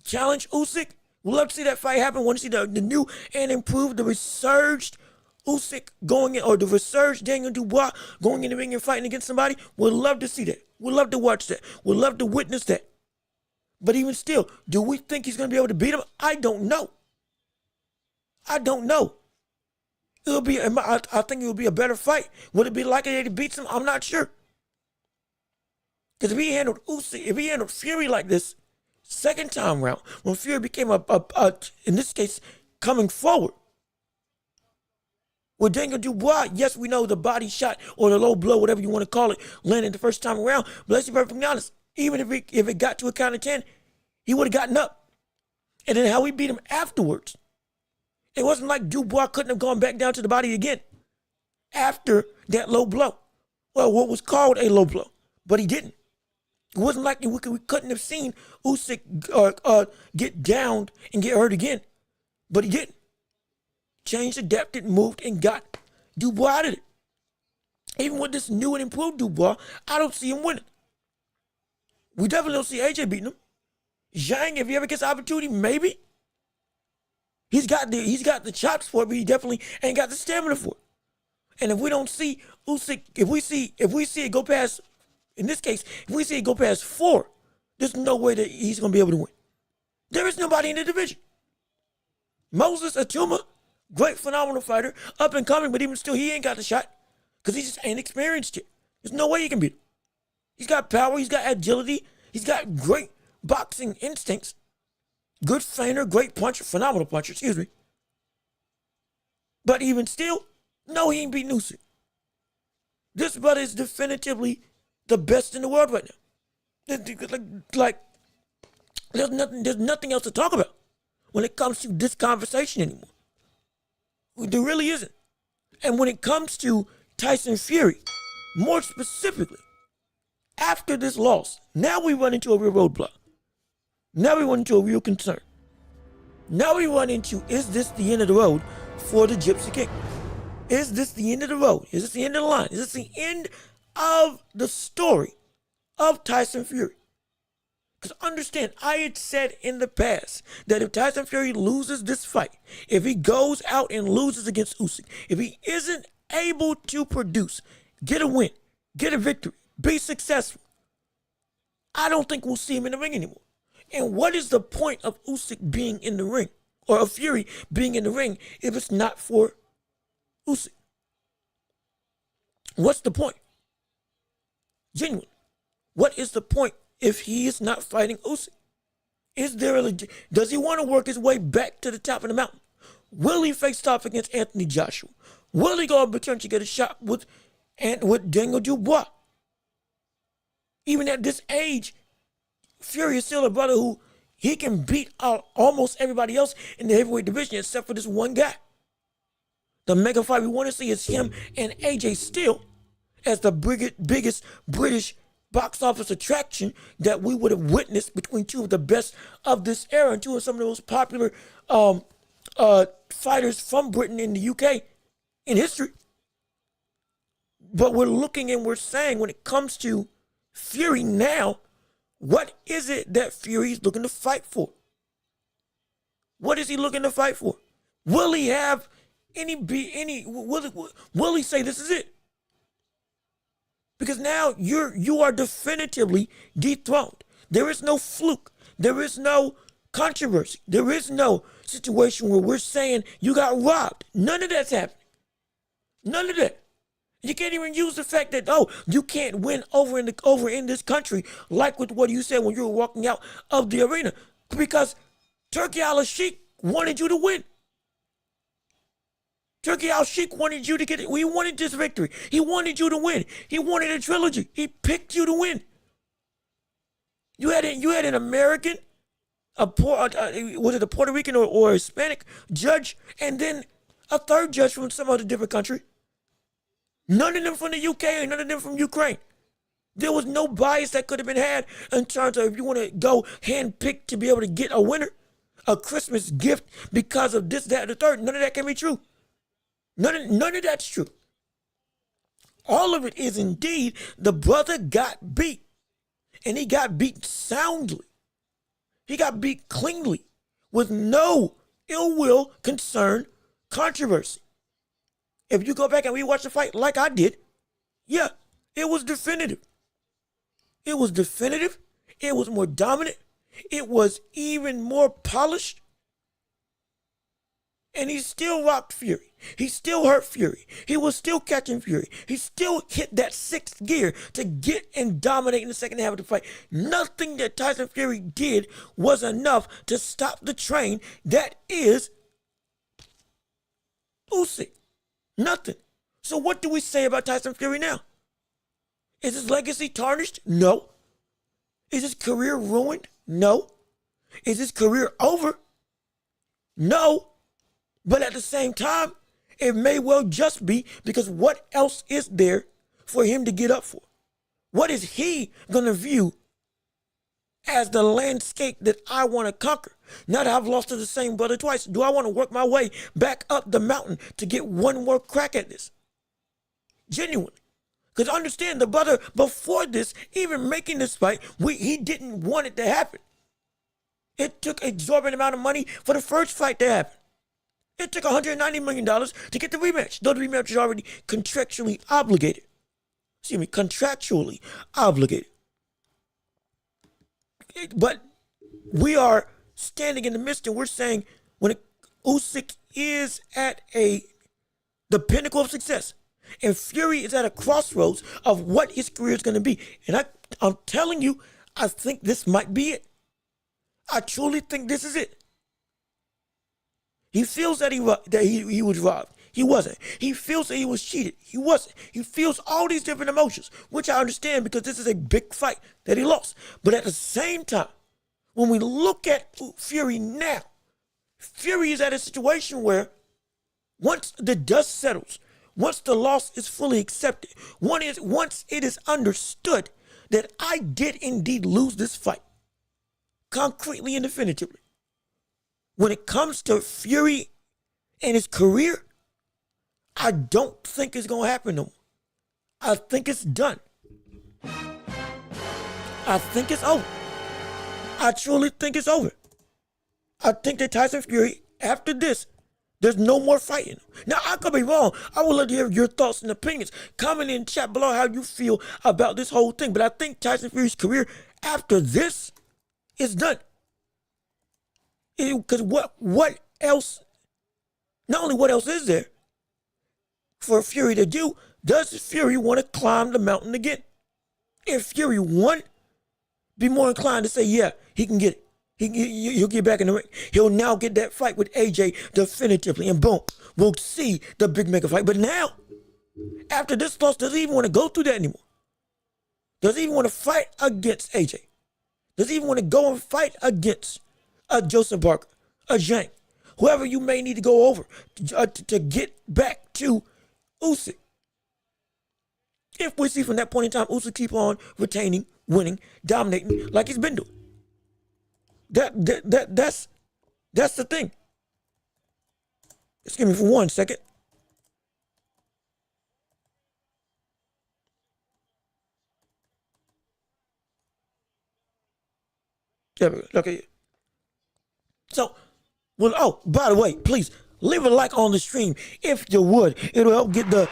Challenge Usyk. We'd love to see that fight happen. Want to see the new and improved, the resurged Usyk going in, or the resurged Daniel Dubois going in the ring and fighting against somebody. We'd love to see that. We'd love to watch that. We'd love to witness that. But even still, do we think he's going to be able to beat him? I don't know. I don't know. I think it will be a better fight. Would it be likely that he beats him? I'm not sure. Because if he handled Usyk, if he handled Fury like this, second time round, when Fury became in this case, coming forward. With Daniel Dubois, yes, we know the body shot or the low blow, whatever you want to call it, landed the first time around. But let's be perfectly honest, even if it got to a count of 10, he would have gotten up. And then how we beat him afterwards. It wasn't like Dubois couldn't have gone back down to the body again after that low blow. Well, what was called a low blow, but he didn't. It wasn't like we couldn't have seen Usyk get downed and get hurt again, but he didn't. Changed, adapted, moved, and got Dubois out of it. Even with this new and improved Dubois, I don't see him winning. We definitely don't see AJ beating him. Zhang, if he ever gets the opportunity, maybe. He's got the chops for it, but he definitely ain't got the stamina for it. And if we don't see Usyk, if we see it go past, in this case, if we see it go past 4, there's no way that he's gonna be able to win. There is nobody in the division. Moses Atuma, great, phenomenal fighter, up and coming, but even still, he ain't got the shot because he just ain't experienced it. There's no way he can beat him. He's got power, he's got agility, he's got great boxing instincts, good feiner, great puncher, phenomenal puncher, excuse me. But even still, no, he ain't beating Usyk. This brother is definitively the best in the world right now. Like, there's nothing else to talk about when it comes to this conversation anymore. There really isn't. And when it comes to Tyson Fury, more specifically, after this loss, now we run into a real roadblock. Now we run into a real concern. Now we run into, is this the end of the road for the Gypsy King? Is this the end of the road? Is this the end of the line? Is this the end of the story of Tyson Fury? Because understand, I had said in the past that if Tyson Fury loses this fight, if he goes out and loses against Usyk, if he isn't able to produce, get a win, get a victory, be successful, I don't think we'll see him in the ring anymore. And what is the point of Usyk being in the ring, or of Fury being in the ring, if it's not for Usyk? What's the point? Genuine. What is the point if he is not fighting Usyk? Does he want to work his way back to the top of the mountain? Will he face off against Anthony Joshua? Will he go and potentially get a shot with Daniel Dubois? Even at this age, Fury is still a brother who he can beat out almost everybody else in the heavyweight division except for this one guy. The mega fight we want to see is him and AJ still as the biggest British box office attraction that we would have witnessed between two of the best of this era and two of some of the most popular fighters from Britain in the UK in history. But we're looking and we're saying when it comes to Fury now, what is it that Fury's looking to fight for? What is he looking to fight for? Will he have will he say this is it? Because now you are definitively dethroned. There is no fluke. There is no controversy. There is no situation where we're saying you got robbed. None of that's happening. None of that. You can't even use the fact that, you can't win over in this country, like with what you said when you were walking out of the arena, because Turki Al-Sheikh wanted you to win. Turki Al-Sheikh wanted you to get it. He wanted this victory. He wanted you to win. He wanted a trilogy. He picked you to win. You had an American, was it a Puerto Rican or Hispanic judge, and then a third judge from some other different country. None of them from the UK and none of them from Ukraine. There was no bias that could have been had in terms of if you want to go hand-picked to be able to get a winner, a Christmas gift because of this, that, and the third. None of that can be true. None of that's true. All of it is indeed the brother got beat. And he got beat soundly. He got beat cleanly with no ill will, concern, controversy. If you go back and rewatch the fight like I did, yeah, it was definitive. It was definitive. It was more dominant. It was even more polished. And he still rocked Fury. He still hurt Fury. He was still catching Fury. He still hit that sixth gear to get and dominate in the second half of the fight. Nothing that Tyson Fury did was enough to stop the train that is Usyk. Nothing. So what do we say about Tyson Fury now? Is his legacy tarnished? No. Is his career ruined? No. Is his career over? No. But at the same time, it may well just be because what else is there for him to get up for? What is he going to view as the landscape that I want to conquer? Now that I've lost to the same brother twice, do I want to work my way back up the mountain to get one more crack at this? Genuinely. Because understand, the brother before this, even making this fight, he didn't want it to happen. It took an exorbitant amount of money for the first fight to happen. It took $190 million to get the rematch, though the rematch is already contractually obligated. Contractually obligated. But we are standing in the midst and we're saying when Usyk is at the pinnacle of success and Fury is at a crossroads of what his career is going to be. And I'm telling you, I think this might be it. I truly think this is it. He feels that he was robbed. He wasn't. He feels that he was cheated. He wasn't. He feels all these different emotions, which I understand because this is a big fight that he lost. But at the same time, when we look at Fury now, Fury is at a situation where once the dust settles, once the loss is fully accepted, once it is understood that I did indeed lose this fight, concretely and definitively, when it comes to Fury and his career, I don't think it's going to happen no more. I think it's done. I think it's over. I truly think it's over. I think that Tyson Fury, after this, there's no more fighting. Now, I could be wrong. I would love to hear your thoughts and opinions. Comment in chat below how you feel about this whole thing. But I think Tyson Fury's career after this is done. Because what else, not only what else is there for Fury to do, does Fury want to climb the mountain again? If Fury won, be more inclined to say, yeah, he can get it. He'll get back in the ring. He'll now get that fight with AJ definitively. And boom, we'll see the big mega fight. But now, after this loss, does he even want to go through that anymore? Does he even want to fight against AJ? Does he even want to go and fight against a Joseph Parker, a Zhang, whoever you may need to go over to get back to Usyk? If we see from that point in time, Usyk keep on retaining, winning, dominating like he's been doing. That's the thing. Excuse me for 1 second. There we go. Look at you. So, well, oh, by the way, please leave a like on the stream if you would. It'll help get the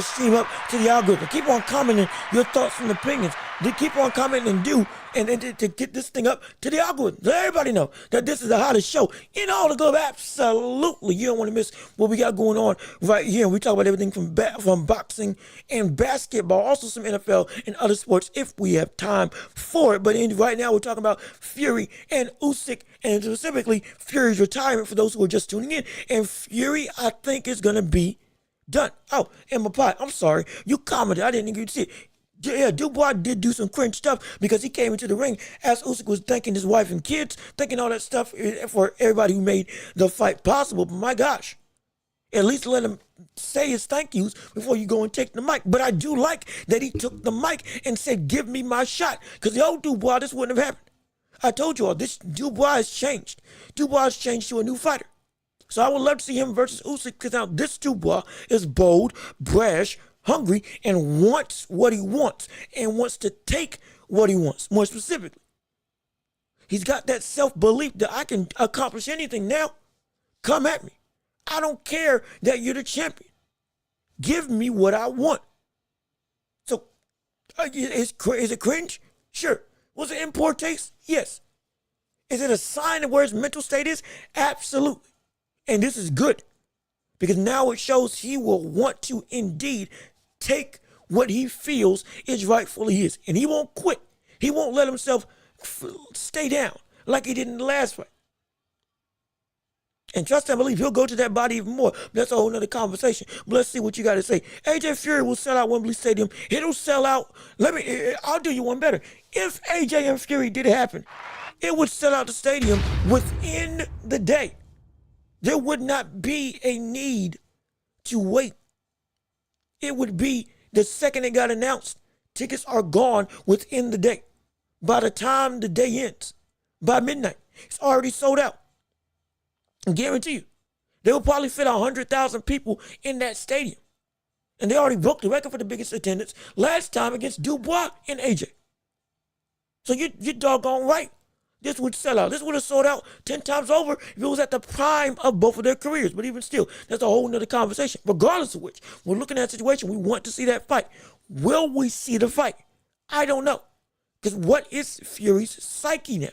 stream up to the algorithm. Keep on commenting your thoughts and opinions. Keep on commenting and to get this thing up to the algorithm. Let everybody know that this is the hottest show in all the globe. Absolutely. You don't want to miss what we got going on right here. We talk about everything from boxing and basketball, also some NFL and other sports if we have time for it. But right now we're talking about Fury and Usyk, and specifically Fury's retirement for those who are just tuning in. And Fury, I think, is going to be done. Oh, and my pot, I'm sorry. You commented. I didn't think you'd see it. Yeah, Dubois did do some cringe stuff because he came into the ring as Usyk was thanking his wife and kids, thanking all that stuff for everybody who made the fight possible. But my gosh, at least let him say his thank yous before you go and take the mic. But I do like that he took the mic and said, give me my shot. Because the old Dubois, this wouldn't have happened. I told you all, this Dubois has changed. Dubois has changed to a new fighter. So I would love to see him versus Usyk because now this Dubois is bold, brash, hungry and wants what he wants and wants to take what he wants, more specifically. He's got that self-belief that I can accomplish anything now. Come at me. I don't care that you're the champion. Give me what I want. So, is it cringe? Sure. Was it in poor taste? Yes. Is it a sign of where his mental state is? Absolutely. And this is good. Because now it shows he will want to indeed take what he feels is rightfully his. And he won't quit. He won't let himself stay down like he did in the last fight. And trust and believe he'll go to that body even more. But that's a whole nother conversation. But let's see what you got to say. AJ Fury will sell out Wembley Stadium. It'll sell out. I'll do you one better. If AJ and Fury did happen, it would sell out the stadium within the day. There would not be a need to wait. It would be the second it got announced. Tickets are gone within the day. By the time the day ends, by midnight, it's already sold out. I guarantee you, they will probably fit 100,000 people in that stadium. And they already broke the record for the biggest attendance last time against Dubois and AJ. So you're doggone right. This would sell out. This would have sold out 10 times over if it was at the prime of both of their careers. But even still, that's a whole nother conversation. Regardless of which, we're looking at a situation. We want to see that fight. Will we see the fight? I don't know. Because what is Fury's psyche now?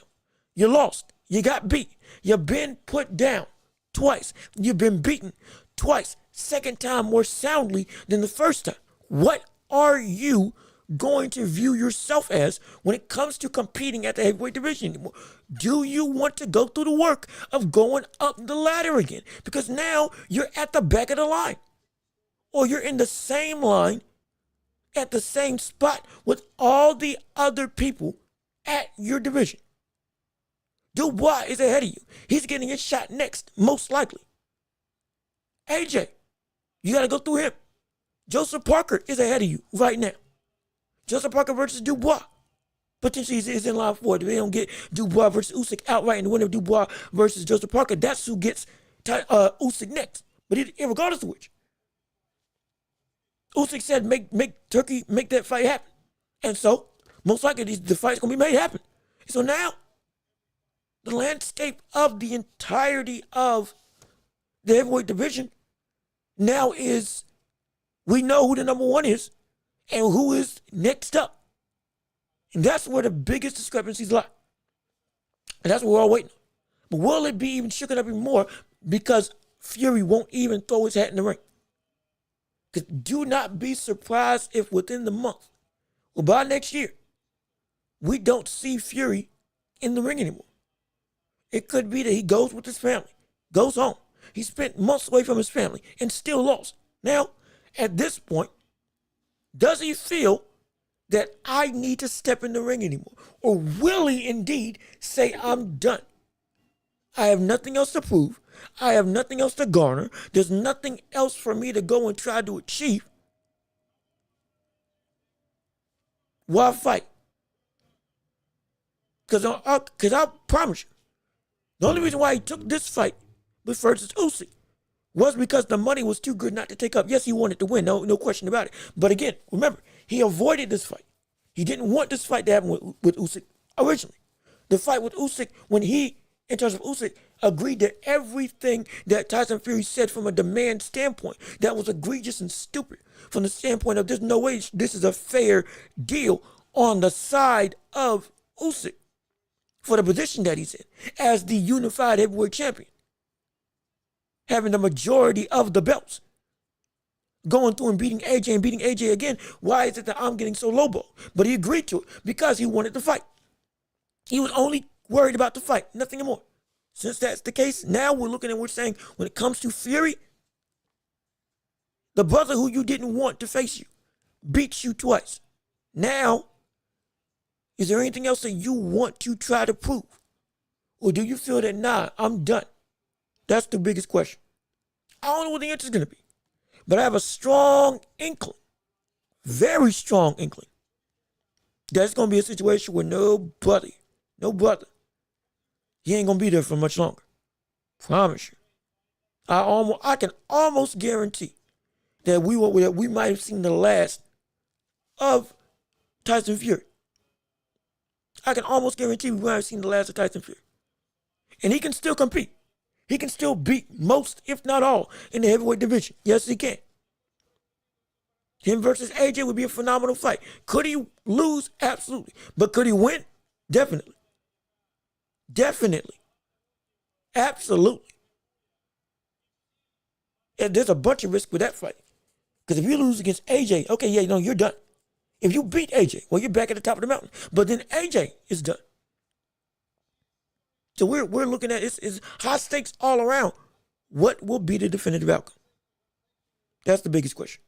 You lost. You got beat. You've been put down twice. You've been beaten twice. Second time more soundly than the first time. What are you going to view yourself as when it comes to competing at the heavyweight division anymore? Do you want to go through the work of going up the ladder again? Because now you're at the back of the line. Or you're in the same line at the same spot with all the other people at your division. Dubois is ahead of you. He's getting his shot next, most likely. AJ, you got to go through him. Joseph Parker is ahead of you right now. Joseph Parker versus Dubois. Potentially is in line for it. If they don't get Dubois versus Usyk outright and the winner of Dubois versus Joseph Parker, that's who gets Usyk next. But regardless of which, Usyk said make Turkey make that fight happen. And so, most likely the fight's going to be made happen. So now, the landscape of the entirety of the heavyweight division now is, we know who the number one is and who is next up. And that's where the biggest discrepancies lie. And that's what we're all waiting on. But will it be even shooken up even more because Fury won't even throw his hat in the ring? Because do not be surprised if within the month or by next year, we don't see Fury in the ring anymore. It could be that he goes with his family, goes home. He spent months away from his family and still lost. Now, at this point, does he feel that I need to step in the ring anymore? Or will he indeed say, I'm done? I have nothing else to prove. I have nothing else to garner. There's nothing else for me to go and try to achieve. Why fight? Because I promise you, the only reason why he took this fight versus Usyk was because the money was too good not to take up. Yes, he wanted to win, no question about it. But again, remember, he avoided this fight. He didn't want this fight to happen with Usyk originally. The fight with Usyk, when he, in terms of Usyk, agreed to everything that Tyson Fury said from a demand standpoint, that was egregious and stupid. From the standpoint of there's no way this is a fair deal on the side of Usyk for the position that he's in as the unified heavyweight champion, having the majority of the belts, going through and beating AJ again. Why is it that I'm getting so lowball? But he agreed to it because he wanted to fight. He was only worried about the fight, nothing more. Since that's the case, now we're looking and we're saying when it comes to Fury, the brother who you didn't want to face you beats you twice. Now, is there anything else that you want to try to prove? Or do you feel that, nah, I'm done? That's the biggest question. I don't know what the answer is going to be. But I have a strong inkling, very strong inkling, that's going to be a situation where no brother, he ain't going to be there for much longer. Promise you. I can almost guarantee that we might have seen the last of Tyson Fury. I can almost guarantee we might have seen the last of Tyson Fury. And he can still compete. He can still beat most, if not all, in the heavyweight division. Yes, he can. Him versus AJ would be a phenomenal fight. Could he lose? Absolutely. But could he win? Definitely. Definitely. Absolutely. And there's a bunch of risk with that fight. Because if you lose against AJ, okay, yeah, no, you're done. If you beat AJ, well, you're back at the top of the mountain. But then AJ is done. So we're looking at it's high stakes all around. What will be the definitive outcome? That's the biggest question.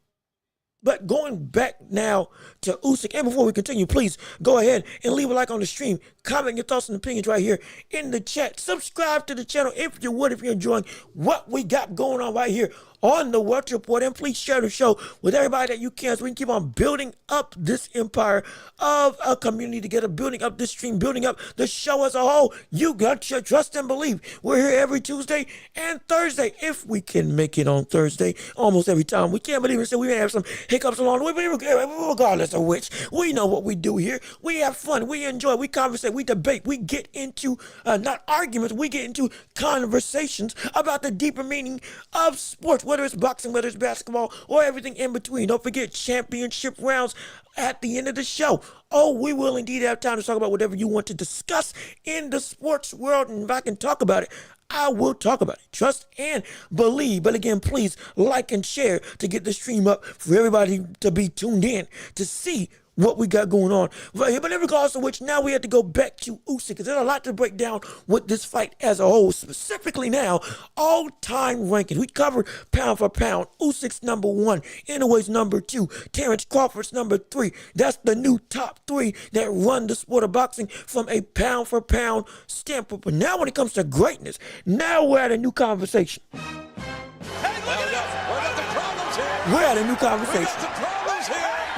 But going back now to Usyk, and before we continue, please go ahead and leave a like on the stream. Comment your thoughts and opinions right here in the chat. Subscribe to the channel if you would, if you're enjoying what we got going on right here on the Welch Report. And please share the show with everybody that you can so we can keep on building up this empire of a community together, building up this stream, building up the show as a whole. You got your trust and believe. We're here every Tuesday and Thursday, if we can make it on Thursday, almost every time. We can't believe it, so we may have some hiccups along the way, but regardless of which, we know what we do here. We have fun, we enjoy, we conversate, we debate, we get into, not arguments, we get into conversations about the deeper meaning of sports, whether it's boxing, whether it's basketball, or everything in between. Don't forget championship rounds at the end of the show. Oh, we will indeed have time to talk about whatever you want to discuss in the sports world, and if I can talk about it, I will talk about it. Trust and believe. But again, please like and share to get the stream up for everybody to be tuned in to see what we got going on right here. But in regards to which, now we have to go back to Usyk, because there's a lot to break down with this fight as a whole. Specifically now, all-time rankings. We covered pound for pound. Usyk's number 1, Inouye's number 2, Terrence Crawford's number 3. That's the new top 3 that run the sport of boxing from a pound for pound standpoint. But now when it comes to greatness, now we're at a new conversation. We're at a new conversation.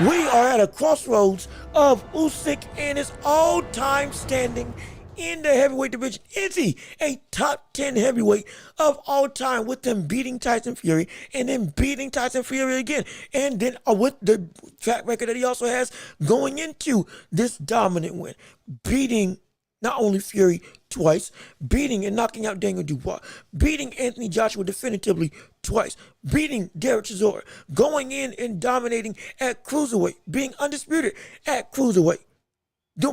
We are at a crossroads of Usyk and his all-time standing in the heavyweight division. Is he a top 10 heavyweight of all time, with him beating Tyson Fury and then beating Tyson Fury again? And then with the track record that he also has going into this dominant win, beating not only Fury twice, beating and knocking out Daniel Dubois, beating Anthony Joshua definitively twice, beating Derek Chisora, going in and dominating at cruiserweight, being undisputed at cruiserweight,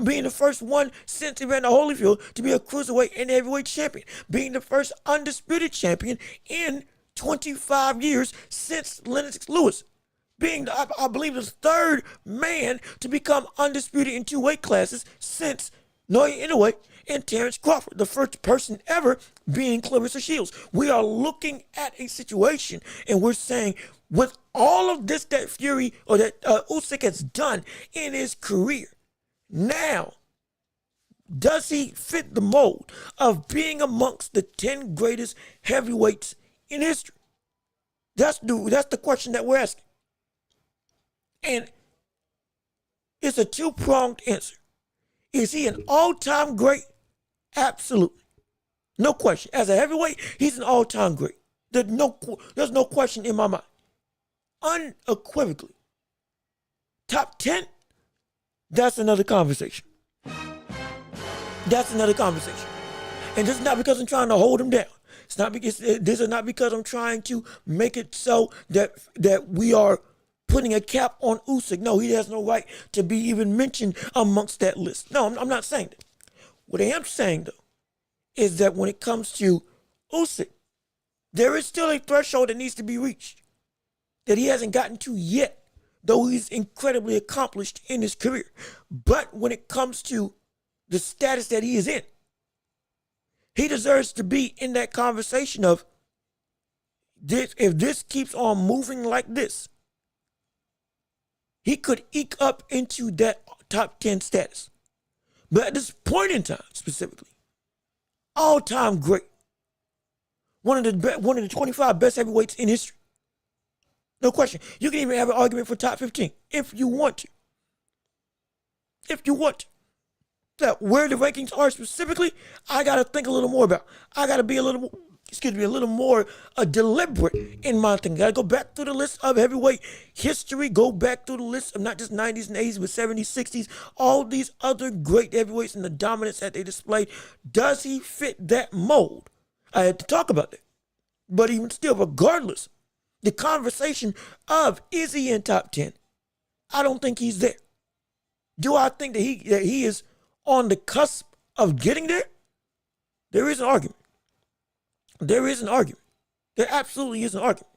being the first one since Evander Holyfield to be a cruiserweight and heavyweight champion, being the first undisputed champion in 25 years since Lennox Lewis, being, I believe, the third man to become undisputed in 2 weight classes since Naoya Inoue and Terrence Crawford, the first person ever being Clarissa Shields. We are looking at a situation, and we're saying, with all of this that Fury or that Usyk has done in his career, now, does he fit the mold of being amongst the 10 greatest heavyweights in history? That's the question that we're asking. And it's a two-pronged answer. Is he an all-time great? Absolutely. No question. As a heavyweight, he's an all-time great. There's no question in my mind. Unequivocally. Top 10? That's another conversation. That's another conversation. And this is not because I'm trying to hold him down. It's not because this is not because I'm trying to make it so that we are putting a cap on Usyk. No, he has no right to be even mentioned amongst that list. No, I'm not saying that. What I am saying, though, is that when it comes to Usyk, there is still a threshold that needs to be reached that he hasn't gotten to yet, though he's incredibly accomplished in his career. But when it comes to the status that he is in, he deserves to be in that conversation of this. If this keeps on moving like this, he could eke up into that top 10 status. But at this point in time, specifically, all-time great, one of the 25 best heavyweights in history. No question. You can even have an argument for top 15 if you want to. If you want to. Now, where the rankings are specifically, I got to think a little more about. I got to be a little a little more deliberate in my thing. Gotta go back through the list of heavyweight history, go back through the list of not just 90s and 80s, but 70s, 60s, all these other great heavyweights and the dominance that they displayed. Does he fit that mold? I had to talk about that. But even still, regardless, the conversation of is he in top 10? I don't think he's there. Do I think that he is on the cusp of getting there? There is an argument. There is an argument. There absolutely is an argument.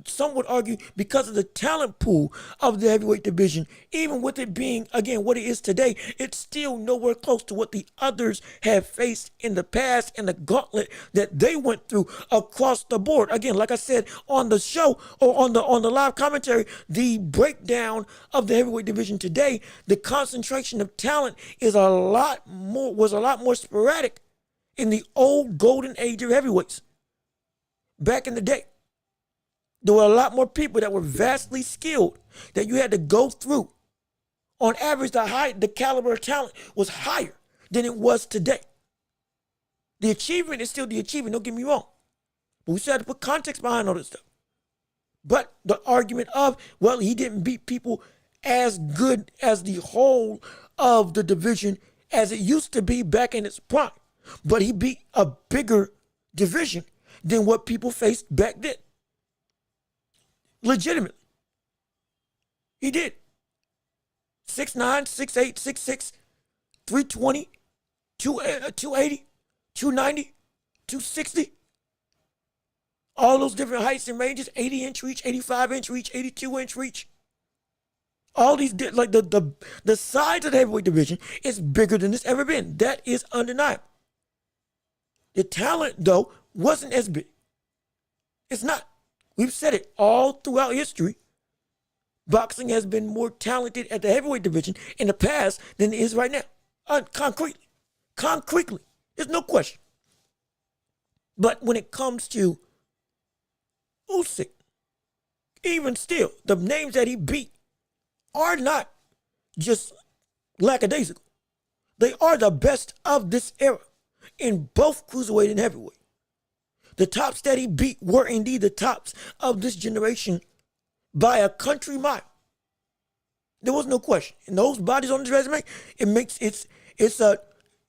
Some would argue because of the talent pool of the heavyweight division, even with it being, again, what it is today, it's still nowhere close to what the others have faced in the past and the gauntlet that they went through across the board. Again, like I said on the show or on the live commentary, the breakdown of the heavyweight division today, the concentration of talent was a lot more sporadic in the old golden age of heavyweights. Back in the day, there were a lot more people that were vastly skilled that you had to go through. On average, the caliber of talent was higher than it was today. The achievement is still the achievement, don't get me wrong. But we still have to put context behind all this stuff. But the argument of, well, he didn't beat people as good as the whole of the division as it used to be back in its prime. But he beat a bigger division than what people faced back then. Legitimately. He did. 6'9", 6'8", 6'6", 320, 280, 290, 260. All those different heights and ranges, 80-inch reach, 85-inch reach, 82-inch reach. All these, like the size of the heavyweight division is bigger than it's ever been. That is undeniable. The talent, though, wasn't as big. It's not. We've said it all throughout history. Boxing has been more talented at the heavyweight division in the past than it is right now. Concretely. Concretely. There's no question. But when it comes to Usyk, even still, the names that he beat are not just lackadaisical. They are the best of this era in both cruiserweight and heavyweight. The tops that he beat were indeed the tops of this generation by a country mile. There was no question. And those bodies on this resume, again,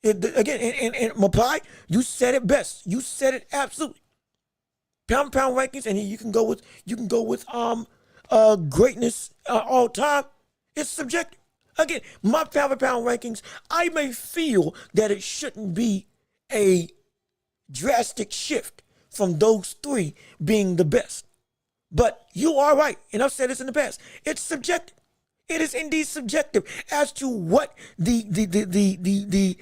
and Mapai, you said it best. You said it absolutely. Pound rankings, and you can go with greatness all time. It's subjective. Again, my pound for pound rankings, I may feel that it shouldn't be a drastic shift from those three being the best. But you are right, and I've said this in the past. It's subjective. It is indeed subjective as to what the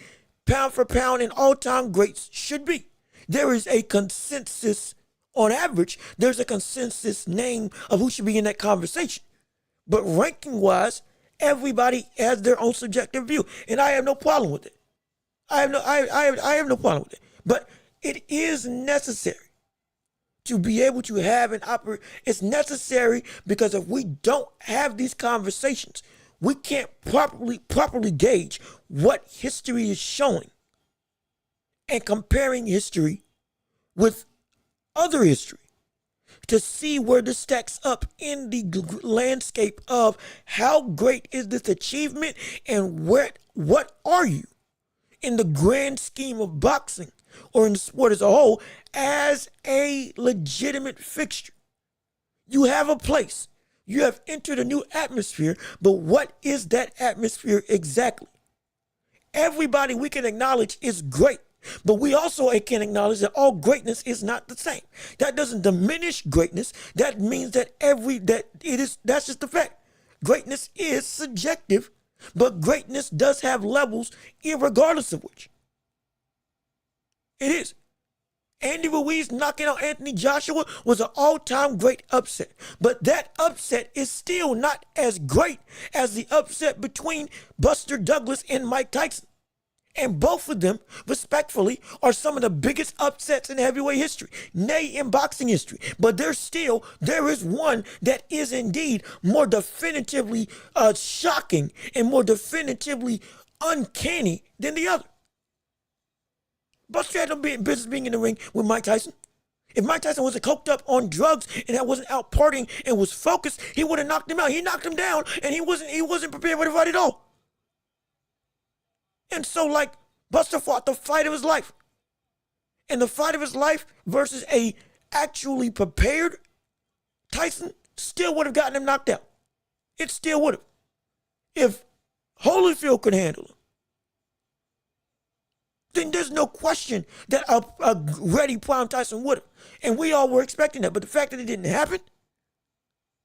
pound for pound and all-time greats should be. There is a consensus, on average, there's a consensus name of who should be in that conversation. But ranking-wise, everybody has their own subjective view, and I have no problem with it. I have no problem with it. But it is necessary to be able to have an operate. It's necessary because if we don't have these conversations, we can't properly gauge what history is showing and comparing history with other history to see where this stacks up in the landscape of how great is this achievement and what are you in the grand scheme of boxing or in the sport as a whole as a legitimate fixture. You have a place. You have entered a new atmosphere, but what is that atmosphere exactly? Everybody we can acknowledge is great, but we also can acknowledge that all greatness is not the same. That doesn't diminish greatness. That means that that's just the fact. Greatness is subjective, but greatness does have levels irregardless of which. It is. Andy Ruiz knocking out Anthony Joshua was an all-time great upset. But that upset is still not as great as the upset between Buster Douglas and Mike Tyson. And both of them, respectfully, are some of the biggest upsets in heavyweight history, nay, in boxing history. But there is one that is indeed more definitively shocking and more definitively uncanny than the other. Buster had no business being in the ring with Mike Tyson. If Mike Tyson wasn't coked up on drugs and that wasn't out partying and was focused, he would have knocked him out. He knocked him down, and he wasn't prepared for the fight at all. And so, like, Buster fought the fight of his life. And the fight of his life versus a actually prepared Tyson still would have gotten him knocked out. It still would have. If Holyfield could handle him, then there's no question that a ready prime Tyson would have. And we all were expecting that. But the fact that it didn't happen,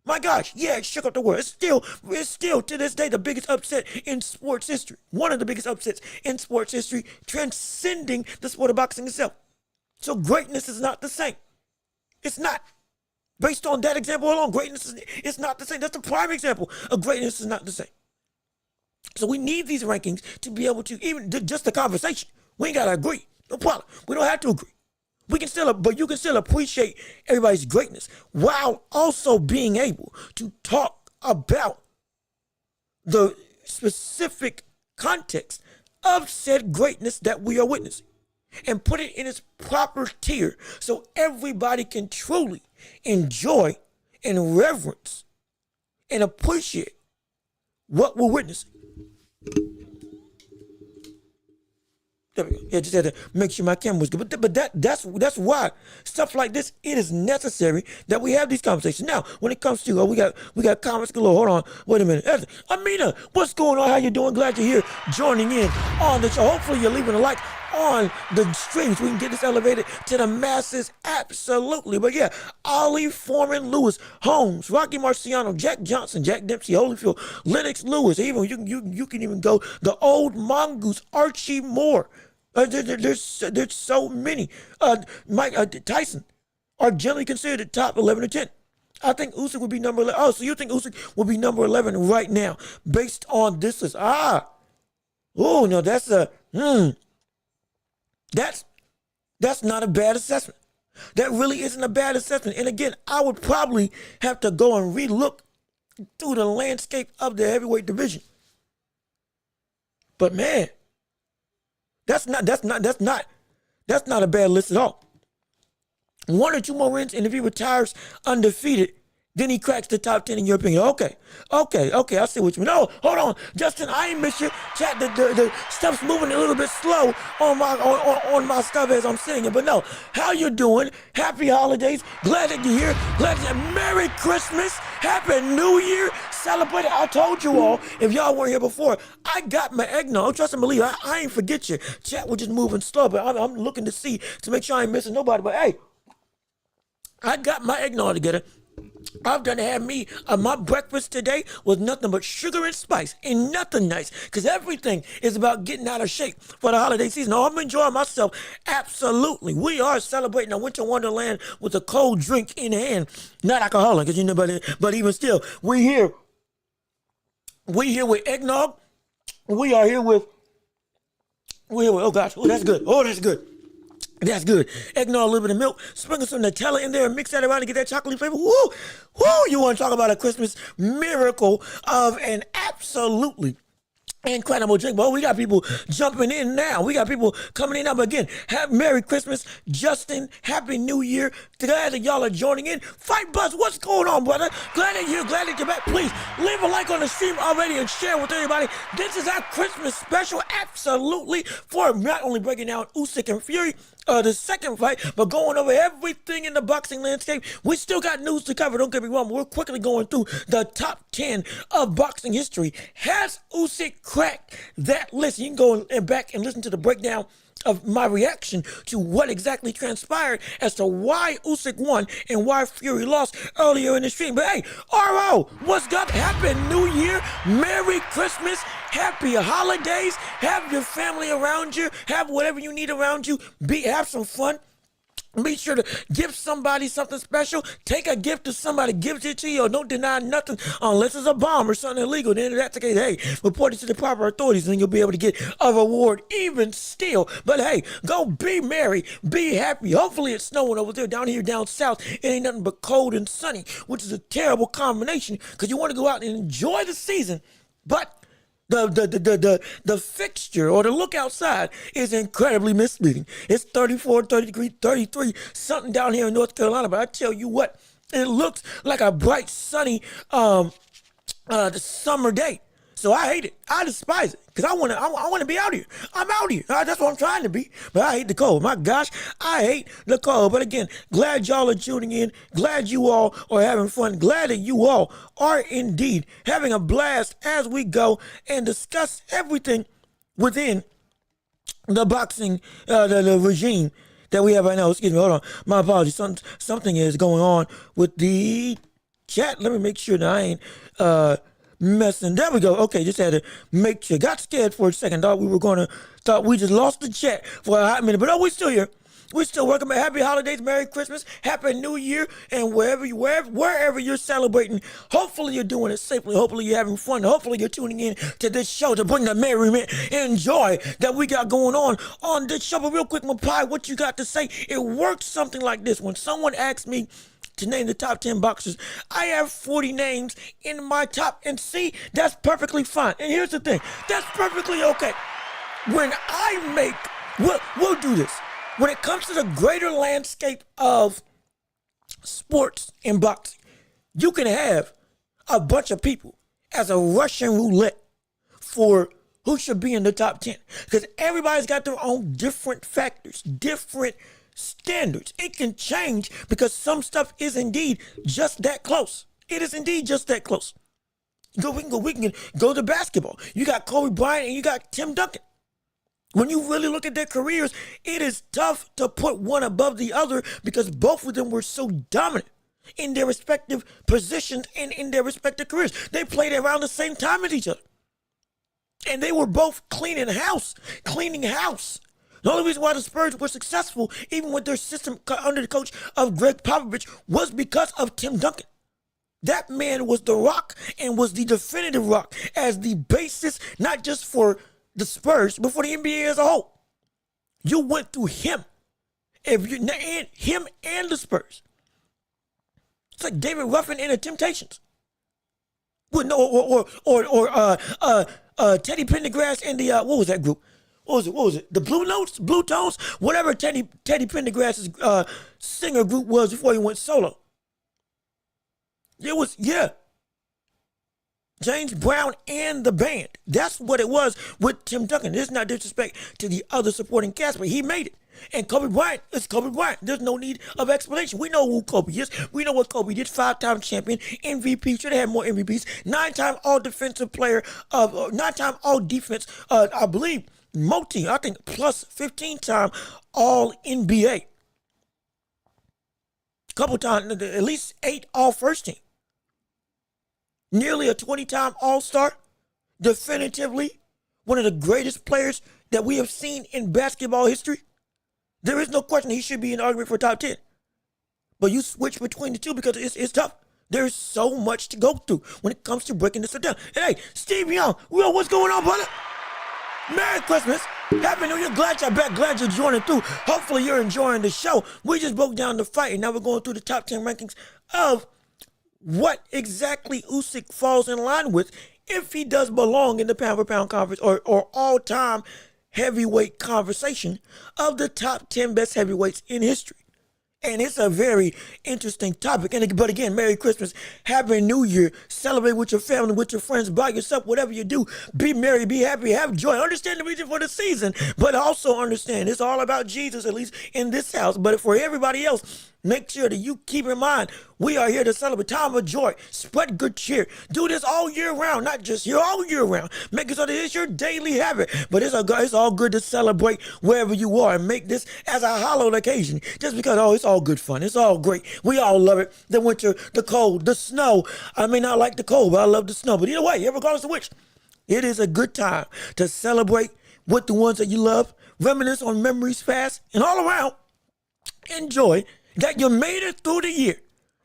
my gosh, yeah, it shook up the world. It's still to this day the biggest upset in sports history. One of the biggest upsets in sports history, transcending the sport of boxing itself. So greatness is not the same. It's not. Based on that example alone, greatness is not the same. That's the prime example of greatness is not the same. So we need these rankings to be able to, even just the conversation. We ain't got to agree. No problem. We don't have to agree. But you can still appreciate everybody's greatness while also being able to talk about the specific context of said greatness that we are witnessing and put it in its proper tier so everybody can truly enjoy and reverence and appreciate what we're witnessing. There we go. Yeah, just had to make sure my camera was good. But that's why stuff like this, it is necessary that we have these conversations. Now, when it comes to we got comments galore. Hold on, wait a minute. Amina, what's going on? How you doing? Glad you're here, joining in on the show. Hopefully, you're leaving a like on the streams. We can get this elevated to the masses. Absolutely. But yeah, Ali Foreman, Lewis, Holmes, Rocky Marciano, Jack Johnson, Jack Dempsey, Holyfield, Lennox Lewis. Even you can even go the old mongoose, Archie Moore. There's so many. Mike Tyson are generally considered the top 11 or 10. I think Usyk would be number 11. Oh, so you think Usyk would be number 11 right now based on this list? Oh, no, that's that's not a bad assessment. That really isn't a bad assessment. And again, I would probably have to go and relook through the landscape of the heavyweight division. But man, that's not a bad list at all. 1 or 2 more wins, and if he retires undefeated, then he cracks the top 10 in your opinion. Okay, I see what you mean. No, hold on, Justin, I ain't miss you. Chat, the stuff's moving a little bit slow on my stuff as I'm saying it. But no, how you doing? Happy holidays. Glad that you're here. Glad that Merry Christmas. Happy New Year. Celebrate it. I told you all, if y'all weren't here before, I got my eggnog. Trust and believe, I ain't forget you. Chat was just moving slow, but I'm looking to see to make sure I ain't missing nobody. But hey, I got my eggnog together. I've done had me, my breakfast today was nothing but sugar and spice. Ain't nothing nice, because everything is about getting out of shape for the holiday season. Oh, I'm enjoying myself. Absolutely. We are celebrating a winter wonderland with a cold drink in hand. Not alcoholic, because you know, but even still, we here with eggnog. We are here with, oh gosh, oh, that's good. Oh, that's good. That's good. Eggnog, a little bit of milk, sprinkle some Nutella in there and mix that around to get that chocolate flavor. Woo! You want to talk about a Christmas miracle of an absolutely incredible drink. But we got people jumping in now. We got people coming in now. But again, Merry Christmas, Justin. Happy New Year. Glad that y'all are joining in. Fight Buzz, what's going on, brother? Glad that you're here. Glad that you're back. Please leave a like on the stream already and share with everybody. This is our Christmas special, absolutely, for not only breaking down Usyk and Fury, the second fight, but going over everything in the boxing landscape. We still got news to cover, don't get me wrong, but we're quickly going through the top 10 of boxing history. Has Usyk cracked that list? You can go back and listen to the breakdown of my reaction to what exactly transpired as to why Usyk won and why Fury lost earlier in the stream. But hey, RO, what's up? Happy New Year, Merry Christmas, Happy Holidays. Have your family around you. Have whatever you need around you. Have some fun. Be sure to give somebody something special. Take a gift to somebody, gives it to you, or don't deny nothing unless it's a bomb or something illegal. Then if that's the case, hey, report it to the proper authorities and you'll be able to get a reward even still. But hey, go be merry, be happy. Hopefully it's snowing over there. Down here, down south, it ain't nothing but cold and sunny, which is a terrible combination because you want to go out and enjoy the season, but The fixture or the look outside is incredibly misleading. It's 34, 30 degrees, 33, something down here in North Carolina. But I tell you what, it looks like a bright, sunny the summer day. So I hate it. I despise it because I want to be out here. I'm out here. That's what I'm trying to be. But I hate the cold. My gosh, I hate the cold. But again, glad y'all are tuning in. Glad you all are having fun. Glad that you all are indeed having a blast as we go and discuss everything within the boxing, the regime that we have right now. Excuse me. Hold on. My apologies. Something is going on with the chat. Let me make sure that I ain't messing. There we go. Okay, just had to make sure. Got scared for a second. Thought we just lost the chat for a hot minute. But we're still here. We're still working. Happy holidays, Merry Christmas, Happy New Year, and wherever you're celebrating, hopefully you're doing it safely. Hopefully you're having fun. Hopefully you're tuning in to this show to bring the merriment and joy that we got going on this show. But real quick, Mapai, what you got to say? It works something like this. When someone asks me to name the top 10 boxers, I have 40 names in my top, and see, that's perfectly fine. And here's the thing, that's perfectly okay. When I make, we'll do this. When it comes to the greater landscape of sports and boxing, you can have a bunch of people as a Russian roulette for who should be in the top 10. Because everybody's got their own different factors, different standards. It can change because some stuff is indeed just that close. It is indeed just that close. We can go to basketball. You got Kobe Bryant and you got Tim Duncan. When you really look at their careers, it is tough to put one above the other because both of them were so dominant in their respective positions and in their respective careers. They played around the same time as each other. And they were both cleaning house. The only reason why the Spurs were successful, even with their system under the coach of Greg Popovich, was because of Tim Duncan. That man was the rock and was the definitive rock as the basis, not just for the Spurs, but for the NBA as a whole. You went through him, him and the Spurs. It's like David Ruffin and the Temptations. Or Teddy Pendergrass and the what was that group? What was it? The Blue Tones, whatever Teddy Pendergrass's singer group was before he went solo. It was, James Brown and the band. That's what it was with Tim Duncan. This is not disrespect to the other supporting cast, but he made it. And Kobe Bryant is Kobe Bryant. There's no need of explanation. We know who Kobe is. We know what Kobe did. 5-time champion, MVP. Should have had more MVPs. 9-time all-defensive player of 9-time all-defense. I believe I think plus 15-time all-NBA. Couple times, at least 8 all-first team. Nearly a 20-time all-star. Definitively one of the greatest players that we have seen in basketball history. There is no question he should be in the argument for top 10. But you switch between the two because it's tough. There's so much to go through when it comes to breaking this down. Hey, Steve Young, what's going on, brother? Merry Christmas. Happy New Year. Glad you're back. Glad you're joining through. Hopefully you're enjoying the show. We just broke down the fight, and now we're going through the top 10 rankings of what exactly Usyk falls in line with if he does belong in the pound-for-pound conference or all-time heavyweight conversation of the top 10 best heavyweights in history. And it's a very interesting topic. But again, Merry Christmas, Happy New Year. Celebrate with your family, with your friends, by yourself, whatever you do. Be merry, be happy, have joy. Understand the reason for the season, but also understand it's all about Jesus, at least in this house. But for everybody else, make sure that you keep in mind, we are here to celebrate time of joy, spread good cheer. Do this all year round, not just here, all year round. Make it so that it's your daily habit. But it's all good to celebrate wherever you are and make this as a hallowed occasion. Just because, it's all good fun. It's all great. We all love it. The winter, the cold, the snow. I may not like the cold, but I love the snow. But either way, regardless of which, it is a good time to celebrate with the ones that you love, reminisce on memories fast, and all around, enjoy that you made it through the year.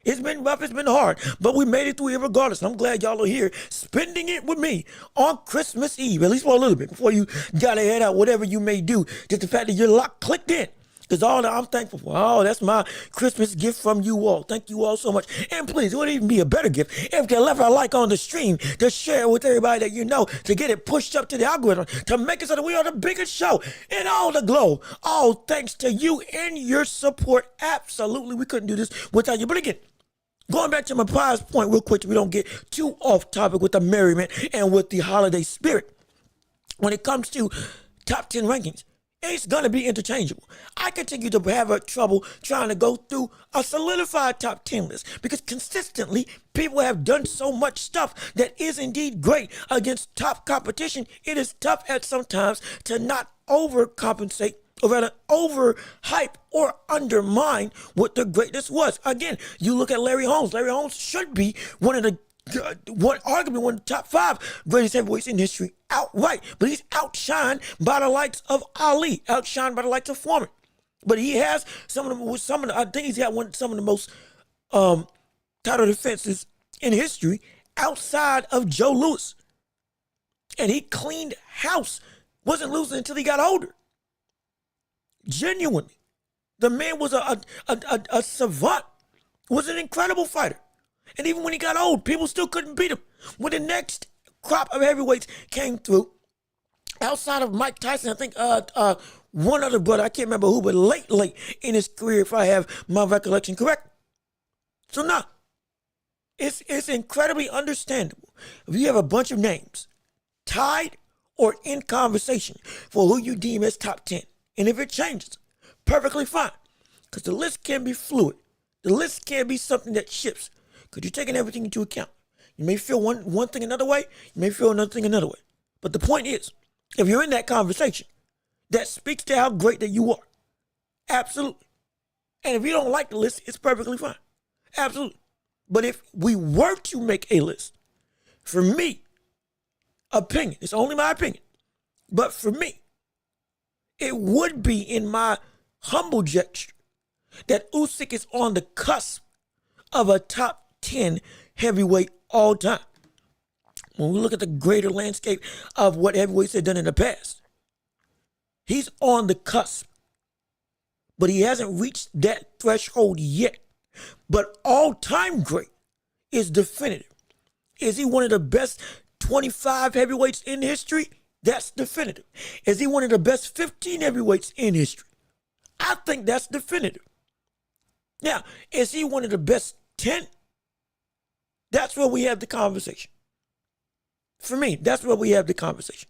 It's been rough, it's been hard, but we made it through it regardless. I'm glad y'all are here spending it with me on Christmas Eve, at least for a little bit, before you gotta head out, whatever you may do. Just the fact that you're clicked in Because all that I'm thankful for. Oh, that's my Christmas gift from you all. Thank you all so much. And please, it would even be a better gift if you left a like on the stream to share with everybody that you know, to get it pushed up to the algorithm, to make it so that we are the biggest show in all the globe. All thanks to you and your support. Absolutely, we couldn't do this without you. But again, going back to my prize point real quick so we don't get too off topic with the merriment and with the holiday spirit. When it comes to top 10 rankings, it's going to be interchangeable. I continue to have trouble trying to go through a solidified top 10 list because consistently people have done so much stuff that is indeed great against top competition. It is tough at sometimes to not overcompensate or rather overhype or undermine what the greatness was. Again, you look at Larry Holmes. Larry Holmes should be arguably one of the top 5 greatest heavyweights in history outright, but he's outshined by the likes of Ali, outshined by the likes of Foreman. But he has I think he's had some of the most title defenses in history outside of Joe Louis, and he cleaned house. Wasn't losing until he got older. Genuinely, the man was a savant. Was an incredible fighter. And even when he got old, people still couldn't beat him. When the next crop of heavyweights came through, outside of Mike Tyson, I think one other brother, I can't remember who, but late in his career, if I have my recollection correct. So now, it's incredibly understandable if you have a bunch of names tied or in conversation for who you deem as top 10. And if it changes, perfectly fine. Because the list can be fluid. The list can be something that shifts. Because you're taking everything into account. You may feel one thing another way. You may feel another thing another way. But the point is, if you're in that conversation, that speaks to how great that you are. Absolutely. And if you don't like the list, it's perfectly fine. Absolutely. But if we were to make a list, for me, opinion, it's only my opinion, but for me, it would be in my humble gesture that Usyk is on the cusp of a top 10 heavyweight all time. When we look at the greater landscape of what heavyweights have done in the past, he's on the cusp, but he hasn't reached that threshold yet. But all-time great is definitive. Is he one of the best 25 heavyweights in history? That's definitive. Is he one of the best 15 heavyweights in history? I think that's definitive. Now, is he one of the best 10? That's where we have the conversation. For me, that's where we have the conversation.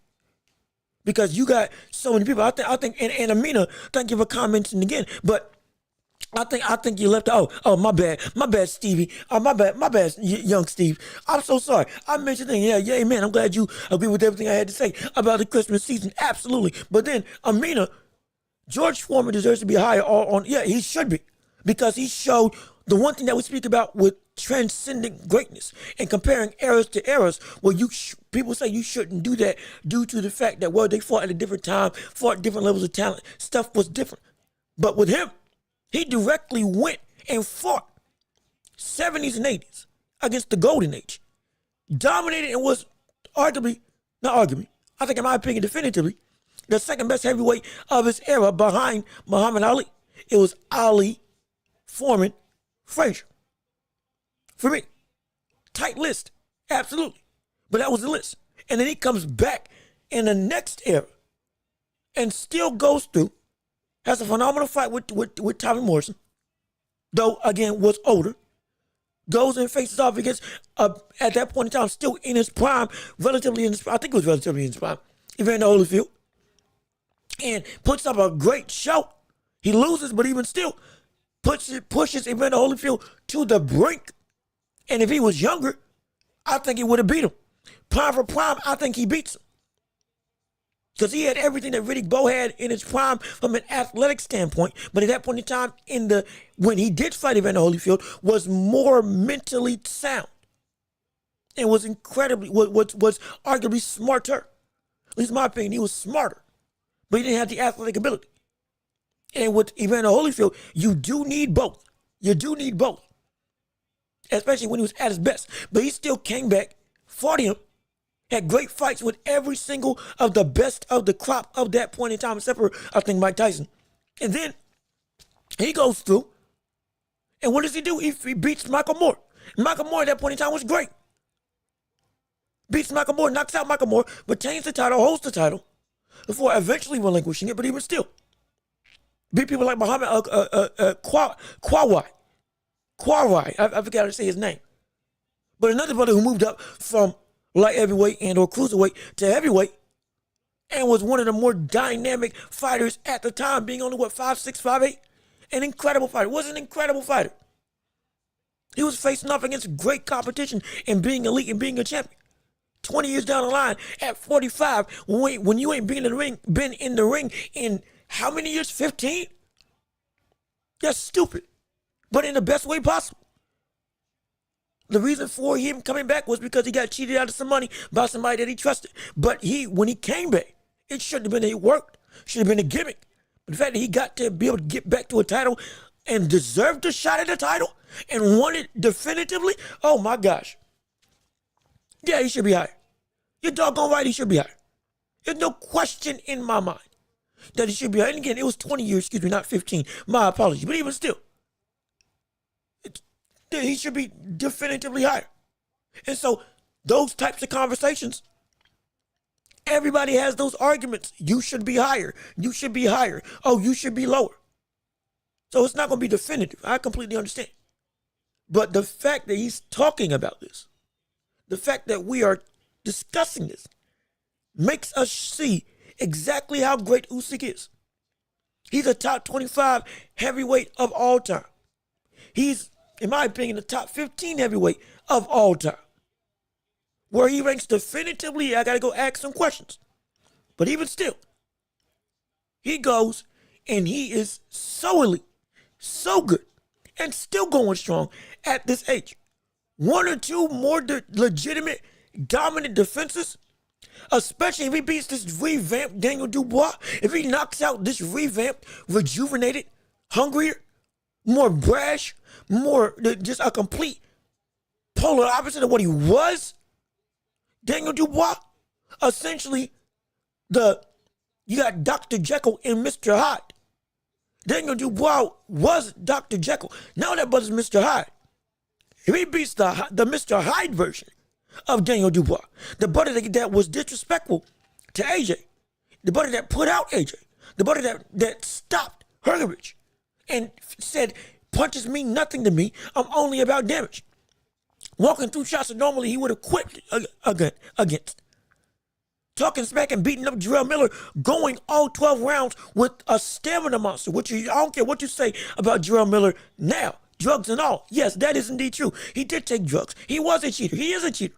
Because you got so many people. I think, and Amina, thank you for commenting again. But I think you left out. Oh, my bad, Stevie. My bad, young Steve. I'm so sorry. I mentioned things. Yeah, man. I'm glad you agree with everything I had to say about the Christmas season. Absolutely. But then Amina, George Foreman deserves to be higher on. Yeah, he should be, because he showed the one thing that we speak about with transcendent greatness and comparing eras to eras, where people say you shouldn't do that due to the fact that, well, they fought at a different time, fought at different levels of talent. Stuff was different. But with him, he directly went and fought 70s and 80s against the golden age. Dominated and was not arguably, I think in my opinion definitively, the second best heavyweight of his era behind Muhammad Ali. It was Ali, Foreman, Frazier. For me, tight list, absolutely. But that was the list. And then he comes back in the next era and still goes through, has a phenomenal fight with Tommy Morrison, though, again, was older. Goes and faces off against, at that point in time, still in his prime, relatively in his prime, I think it was relatively in his prime, Evander Holyfield, and puts up a great show. He loses, but even still, pushes Evander Holyfield to the brink. And if he was younger, I think he would have beat him. Prime for prime, I think he beats him. Because he had everything that Riddick Bowe had in his prime from an athletic standpoint. But at that point in time, when he did fight Evander Holyfield, was more mentally sound. And was arguably smarter. At least in my opinion, he was smarter. But he didn't have the athletic ability. And with Evander Holyfield, you do need both. You do need both. Especially when he was at his best. But he still came back, fought him, had great fights with every single of the best of the crop of that point in time, except for, I think, Mike Tyson. And then He goes through. And what does he do? He beats Michael Moore. Michael Moore at that point in time was great. Beats Michael Moore, knocks out Michael Moore, retains the title, holds the title, before eventually relinquishing it, but even still. Beat people like Muhammad Kwawai. I forgot how to say his name. But another brother who moved up from light heavyweight and or cruiserweight to heavyweight and was one of the more dynamic fighters at the time, being only, 5'6", 5'8"? An incredible fighter. Was an incredible fighter. He was facing off against great competition and being elite and being a champion. 20 years down the line, at 45, when you ain't been in the ring in how many years? 15? That's stupid. But in the best way possible. The reason for him coming back was because he got cheated out of some money by somebody that he trusted. But when he came back, it shouldn't have been that he worked. Should have been a gimmick. But the fact that he got to be able to get back to a title and deserved a shot at the title and won it definitively, oh my gosh. Yeah, he should be higher. You're doggone right, he should be higher. There's no question in my mind that he should be higher. And again, it was 20 years, not 15. My apologies. But even still, he should be definitively higher. And so those types of conversations, everybody has those arguments. You should be higher. You should be higher. Oh, you should be lower. So it's not going to be definitive. I completely understand. But the fact that he's talking about this, the fact that we are discussing this, makes us see exactly how great Usyk is. He's a top 25 heavyweight of all time. He's, in my opinion, the top 15 heavyweight of all time. Where he ranks definitively, I got to go ask some questions. But even still, he goes and he is so elite, so good, and still going strong at this age. One or two more legitimate, dominant defenses, especially if he beats this revamped Daniel Dubois, if he knocks out this revamped, rejuvenated, hungrier, more brash, more just a complete polar opposite of what he was, Daniel Dubois, essentially you got Dr. Jekyll and Mr. Hyde. Daniel Dubois was Dr. Jekyll. Now that brother's Mr. Hyde. If he beats the Mr. Hyde version of Daniel Dubois, the brother that was disrespectful to AJ, the brother that put out AJ, the brother that stopped Hergovich and said, punches mean nothing to me, I'm only about damage. Walking through shots that normally he would have quit against. Talking smack and beating up Jarrell Miller, going all 12 rounds with a stamina monster, I don't care what you say about Jarrell Miller now, drugs and all. Yes, that is indeed true. He did take drugs. He was a cheater. He is a cheater.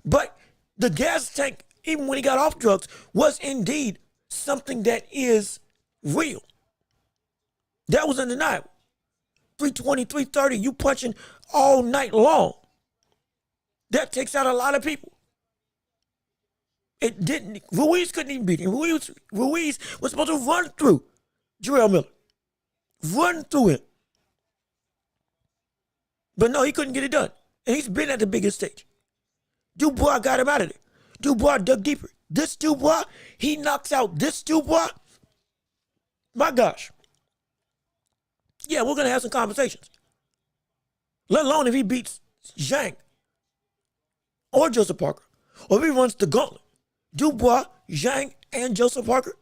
But the gas tank, even when he got off drugs, was indeed something that is real. That was undeniable. 320, 330, you punching all night long. That takes out a lot of people. It didn't. Ruiz couldn't even beat him. Ruiz was supposed to run through Jarrell Miller. Run through him. But no, he couldn't get it done. And he's been at the biggest stage. Dubois got him out of there. Dubois dug deeper. This Dubois, he knocks out this Dubois. My gosh. Yeah, we're going to have some conversations. Let alone if he beats Zhang or Joseph Parker. Or if he runs the gauntlet. Dubois, Zhang, and Joseph Parker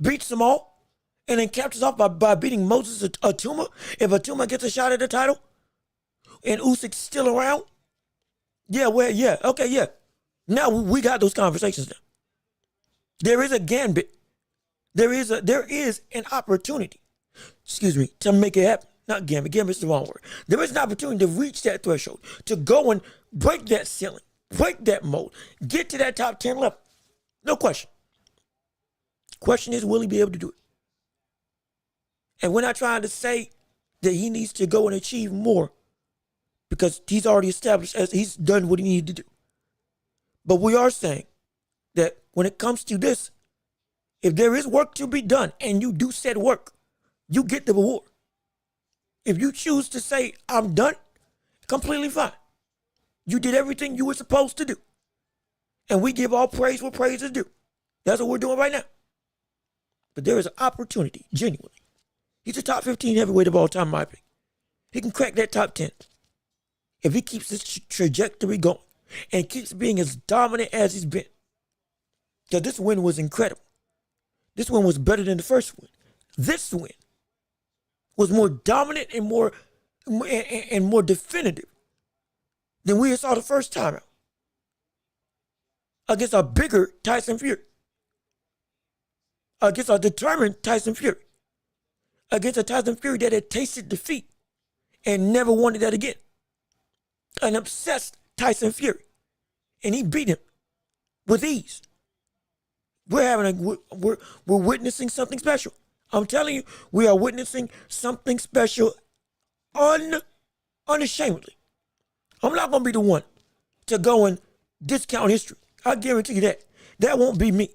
beats them all and then captures off by beating Moses Atuma. If Atuma gets a shot at the title and Usyk's still around, okay. Now we got those conversations now. There is a gambit. There is an opportunity, to make it happen. Not gambit. Gambit's the wrong word. There is an opportunity to reach that threshold, to go and break that ceiling, break that mold, get to that top 10 level. No question. Question is, will he be able to do it? And we're not trying to say that he needs to go and achieve more because he's already established as he's done what he needed to do. But we are saying that when it comes to this, if there is work to be done and you do said work, you get the reward. If you choose to say, I'm done, completely fine. You did everything you were supposed to do. And we give all praise where praise is due. That's what we're doing right now. But there is an opportunity, genuinely, He's a top 15 heavyweight of all time, in my opinion. He can crack that top 10 if he keeps this trajectory going and keeps being as dominant as he's been. Because this win was incredible. This win was better than the first win. This win was more dominant and more definitive than we saw the first time out against a bigger Tyson Fury, against a determined Tyson Fury, against a Tyson Fury that had tasted defeat and never wanted that again. An obsessed Tyson Fury, and he beat him with ease. We're witnessing something special. I'm telling you, we are witnessing something special unashamedly. I'm not going to be the one to go and discount history. I guarantee you that. That won't be me.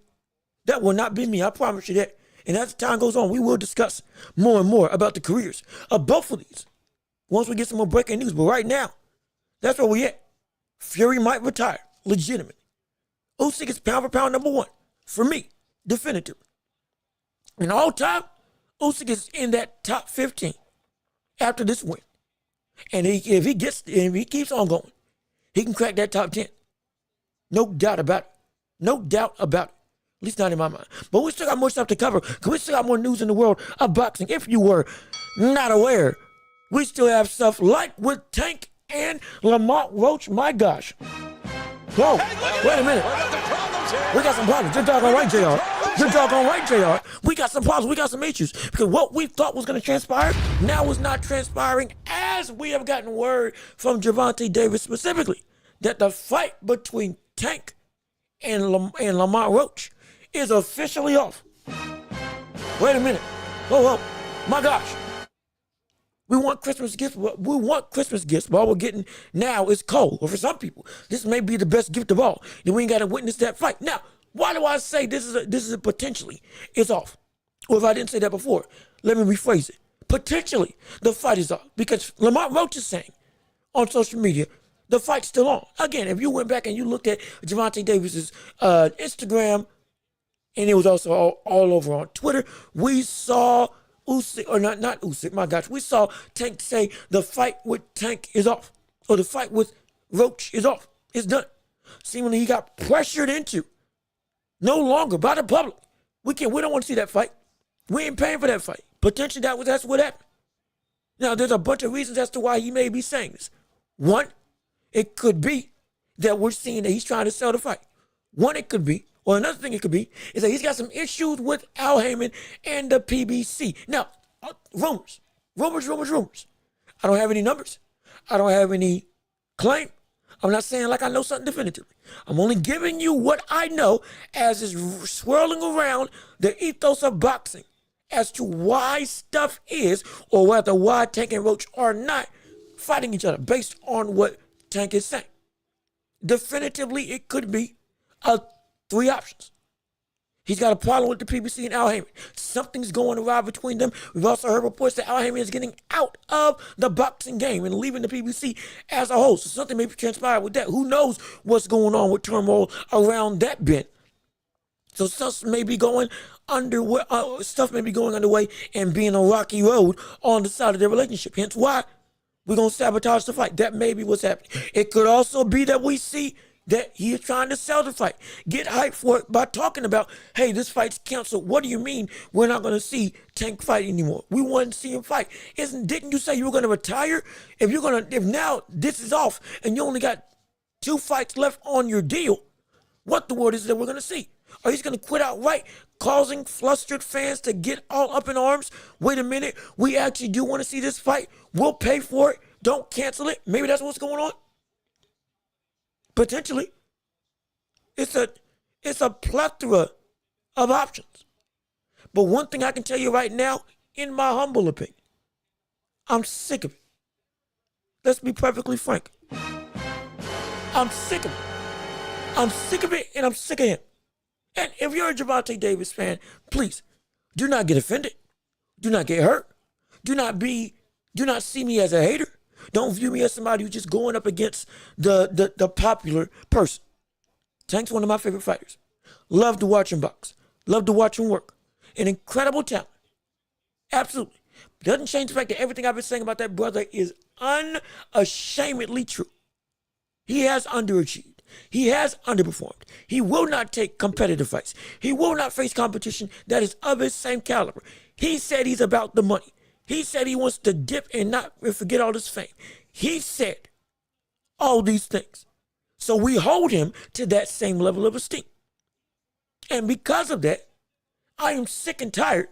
That will not be me. I promise you that. And as time goes on, we will discuss more and more about the careers of both of these once we get some more breaking news. But right now, that's where we at. Fury might retire, legitimately. Usyk is pound for pound number one, for me, definitively. In all time, Usyk is in that top 15 after this win. And if he keeps on going, he can crack that top 10. No doubt about it. No doubt about it. At least not in my mind. But we still got more stuff to cover because we still got more news in the world of boxing. If you were not aware, we still have stuff like with Tank and Roach. My gosh. Whoa, wait a minute. We got some problems. You're doggone right, JR. You're doggone right, JR. We got some problems. We got some issues. Because what we thought was going to transpire now is not transpiring, as we have gotten word from Gervonta Davis specifically that the fight between Tank and Lamont Roach is officially off. Wait a minute. Whoa. My gosh. We want Christmas gifts. But all we're getting now is coal. Or for some people, this may be the best gift of all. And we ain't got to witness that fight. Now, why do I say this is a potentially it's off? Or if I didn't say that before, let me rephrase it. Potentially, the fight is off. Because Lamont Roach is saying on social media, the fight's still on. Again, if you went back and you looked at Gervonta Davis's Instagram, and it was also all over on Twitter, we saw Usyk, or not Usyk, my gosh, we saw Tank say the fight with Tank is off, or the fight with Roach is off. It's done. Seemingly he got pressured into, no longer by the public. We don't want to see that fight. We ain't paying for that fight. Potentially that's what happened. Now, there's a bunch of reasons as to why he may be saying this. One, it could be that we're seeing that he's trying to sell the fight. One, it could be, or another thing it could be, is that he's got some issues with Al Heyman and the PBC. Now, rumors. I don't have any numbers. I don't have any claim. I'm not saying like I know something definitively. I'm only giving you what I know as is swirling around the ethos of boxing as to why stuff is, or whether why Tank and Roach are not fighting each other based on what Tank is saying. Definitively, it could be three options. He's got a problem with the PBC and Al Heyman. Something's going awry between them. We've also heard reports that Al Heyman is getting out of the boxing game and leaving the PBC as a whole. So something may be transpired with that. Who knows what's going on with turmoil around that bit. So stuff may be going underway and being a rocky road on the side of their relationship. Hence why we're going to sabotage the fight. That may be what's happening. It could also be that we see that he is trying to sell the fight. Get hyped for it by talking about, hey, this fight's canceled. What do you mean we're not going to see Tank fight anymore? We want to see him fight. Didn't you say you were going to retire? If now this is off and you only got 2 fights left on your deal, what the word is that we're going to see? Are you going to quit outright, causing flustered fans to get all up in arms? Wait a minute, we actually do want to see this fight. We'll pay for it. Don't cancel it. Maybe that's what's going on. Potentially. It's a plethora of options. But one thing I can tell you right now, in my humble opinion, I'm sick of it. Let's be perfectly frank. I'm sick of it. I'm sick of it, and I'm sick of him. And if you're a Gervonta Davis fan, please do not get offended. Do not get hurt. Do not see me as a hater. Don't view me as somebody who's just going up against the popular person. Tank's one of my favorite fighters. Love to watch him box. Love to watch him work. An incredible talent. Absolutely. Doesn't change the fact that everything I've been saying about that brother is unashamedly true. He has underachieved. He has underperformed. He will not take competitive fights. He will not face competition that is of his same caliber. He said he's about the money. He said he wants to dip and not forget all this fame. He said all these things. So we hold him to that same level of esteem. And because of that, I am sick and tired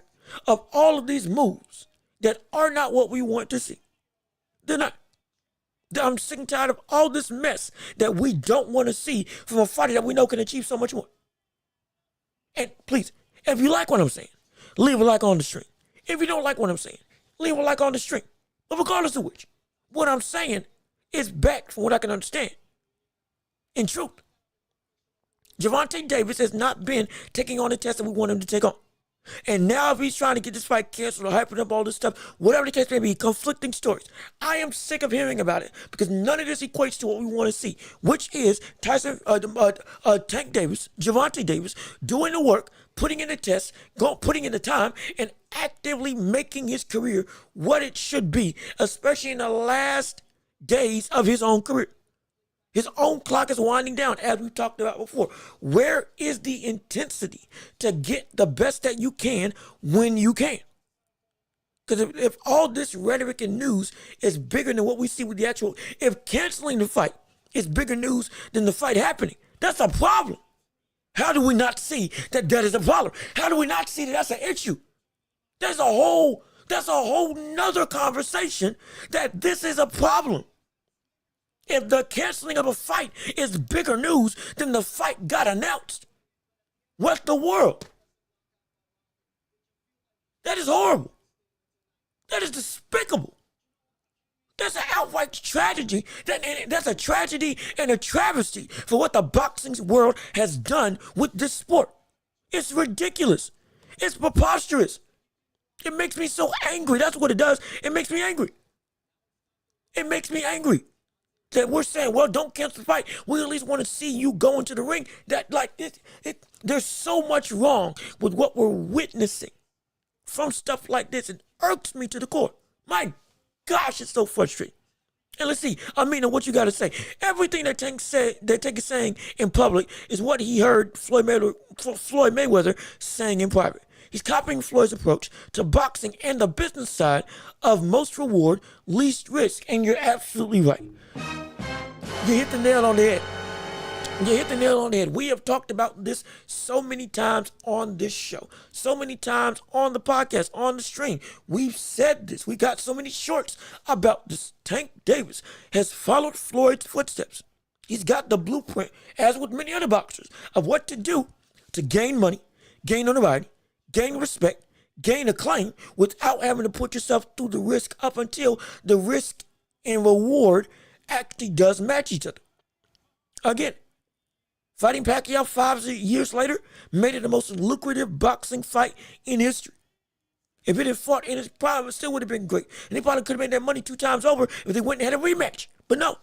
of all of these moves that are not what we want to see. They're not. I'm sick and tired of all this mess that we don't want to see from a fighter that we know can achieve so much more. And please, if you like what I'm saying, leave a like on the stream. If you don't like what I'm saying, leave a like on the stream. But regardless of which, what I'm saying is backed from what I can understand. In truth, Gervonta Davis has not been taking on the test that we want him to take on. And now if he's trying to get this fight canceled or hyping up all this stuff, whatever the case may be, conflicting stories. I am sick of hearing about it because none of this equates to what we want to see, which is Tyson, Tank Davis, Gervonta Davis, doing the work, putting in the tests, putting in the time, and actively making his career what it should be, especially in the last days of his own career. His own clock is winding down, as we talked about before. Where is the intensity to get the best that you can when you can? Because if all this rhetoric and news is bigger than what we see with the actual, if canceling the fight is bigger news than the fight happening, that's a problem. How do we not see that that is a problem? How do we not see that that's an issue? That's a whole nother conversation that this is a problem. If the canceling of a fight is bigger news than the fight got announced, what the world? That is horrible. That is despicable. That's an outright tragedy. That's a tragedy and a travesty for what the boxing world has done with this sport. It's ridiculous. It's preposterous. It makes me so angry. That's what it does. It makes me angry. It makes me angry. That we're saying, well, don't cancel the fight. We at least want to see you go into the ring. That there's so much wrong with what we're witnessing from stuff like this. It irks me to the core. My gosh, it's so frustrating. And let's see, Amina, what you got to say? Everything that Tank is saying in public is what he heard Floyd Mayweather saying in private. He's copying Floyd's approach to boxing and the business side of most reward, least risk. And you're absolutely right. You hit the nail on the head. You hit the nail on the head. We have talked about this so many times on this show, so many times on the podcast, on the stream. We've said this. We got so many shorts about this. Tank Davis has followed Floyd's footsteps. He's got the blueprint, as with many other boxers, of what to do to gain money, gain notoriety, gain respect, gain acclaim without having to put yourself through the risk up until the risk and reward actually does match each other. Again, fighting Pacquiao 5 years later made it the most lucrative boxing fight in history. If it had fought in his prime, it still would have been great. And they probably could have made that money 2 times over if they went and had a rematch. But no.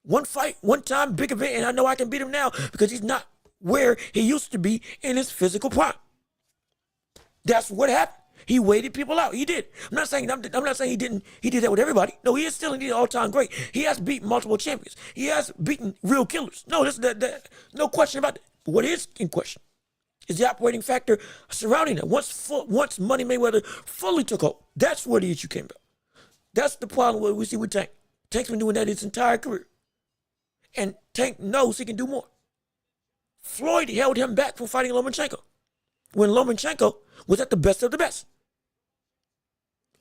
One fight, one time, big event, and I know I can beat him now because he's not where he used to be in his physical prime. That's what happened. He waited people out. He did. I'm not saying he didn't. He did that with everybody. No, he is still indeed all-time great. He has beaten multiple champions. He has beaten real killers. No, no question about that. But what is in question is the operating factor surrounding that. Once Money Mayweather fully took hold, that's where the issue came about. That's the problem we see with Tank. Tank's been doing that his entire career. And Tank knows he can do more. Floyd held him back from fighting Lomachenko when Lomachenko was at the best of the best.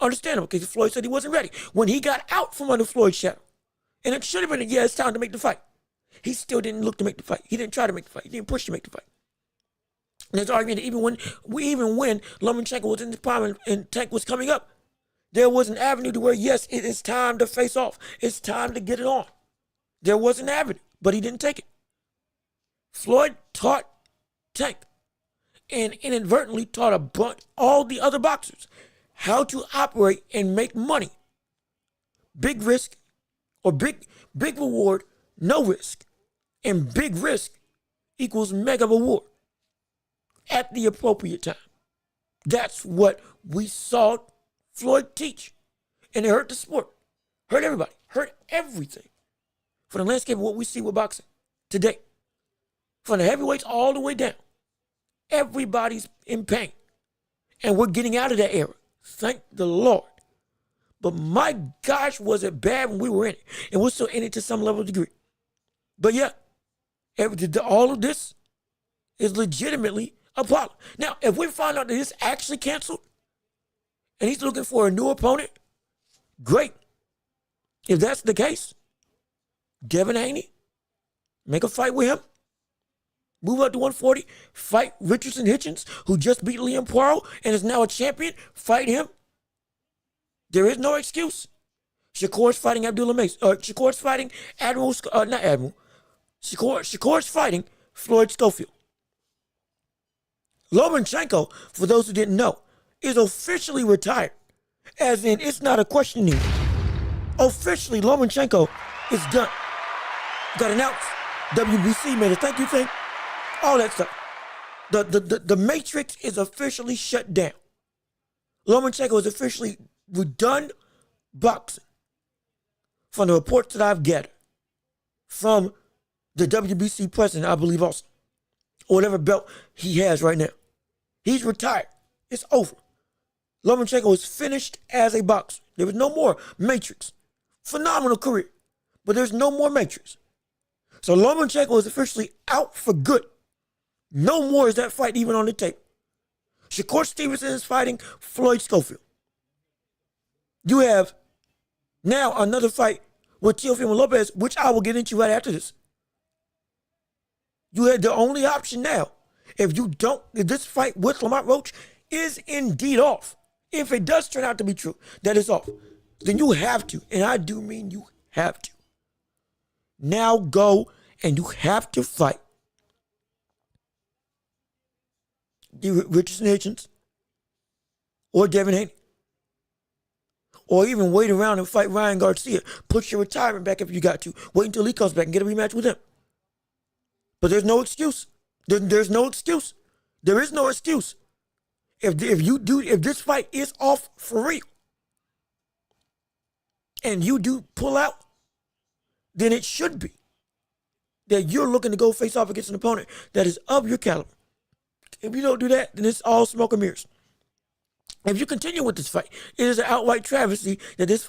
Understandable, because Floyd said he wasn't ready. When he got out from under Floyd's shadow, and it should have been it's time to make the fight. He still didn't look to make the fight. He didn't try to make the fight. He didn't push to make the fight. And there's argument that even when Lomachenko was in the prime and Tank was coming up, there was an avenue to where, yes, it is time to face off. It's time to get it on. There was an avenue, but he didn't take it. Floyd taught Tank and inadvertently taught all the other boxers how to operate and make money. Big risk or big reward, no risk. And big risk equals mega reward at the appropriate time. That's what we saw Floyd teach. And it hurt the sport. Hurt everybody. Hurt everything. For the landscape of what we see with boxing today. From the heavyweights all the way down. Everybody's in pain. And we're getting out of that era. Thank the Lord. But my gosh, was it bad when we were in it. And we're still in it to some level of degree. But yeah, all of this is legitimately a problem. Now, if we find out that it's actually canceled and he's looking for a new opponent, great. If that's the case, Devin Haney, make a fight with him. Move up to 140, fight Richardson Hitchens, who just beat Liam Poirot and is now a champion. Fight him. There is no excuse. Shakur's fighting Abdullah Mace. Shakur's fighting Shakur's fighting Floyd Schofield. Lomachenko, for those who didn't know, is officially retired. As in, it's not a question anymore. Officially, Lomachenko is done. Got announced. WBC made a thank you thing. All that stuff. The Matrix is officially shut down. Lomachenko is officially done boxing. From the reports that I've gathered. From the WBC president, I believe also. Or whatever belt he has right now. He's retired. It's over. Lomachenko is finished as a boxer. There was no more Matrix. Phenomenal career. But there's no more Matrix. So Lomachenko is officially out for good. No more is that fight even on the tape. Shakur Stevenson is fighting Floyd Schofield. You have now another fight with Teofimo Lopez, which I will get into right after this. You had the only option now. If this fight with Lamont Roach is indeed off, if it does turn out to be true that it's off, then you have to, and I do mean you have to, now go and you have to fight Richardson Hitchens or Devin Haney. Or even wait around and fight Ryan Garcia. Push your retirement back if you got to. Wait until he comes back and get a rematch with him. But there's no excuse. There's no excuse. There is no excuse. If this fight is off for real, and you do pull out, then it should be that you're looking to go face off against an opponent that is of your caliber. If you don't do that, then it's all smoke and mirrors. If you continue with this fight, it is an outright travesty that this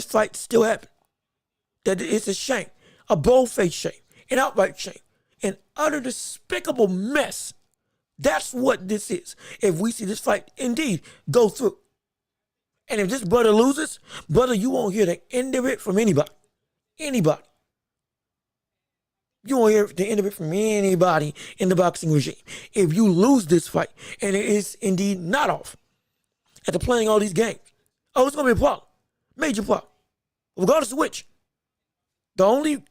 fight still happened. That it's a shame, a bold-faced shame, an outright shame, an utter despicable mess. That's what this is. If we see this fight indeed go through, and if this brother loses, brother, you won't hear the end of it from anybody. Anybody. You won't hear the end of it from anybody in the boxing regime. If you lose this fight, and it is indeed not off, after playing all these games, it's going to be a problem. Major problem. Regardless of which, the only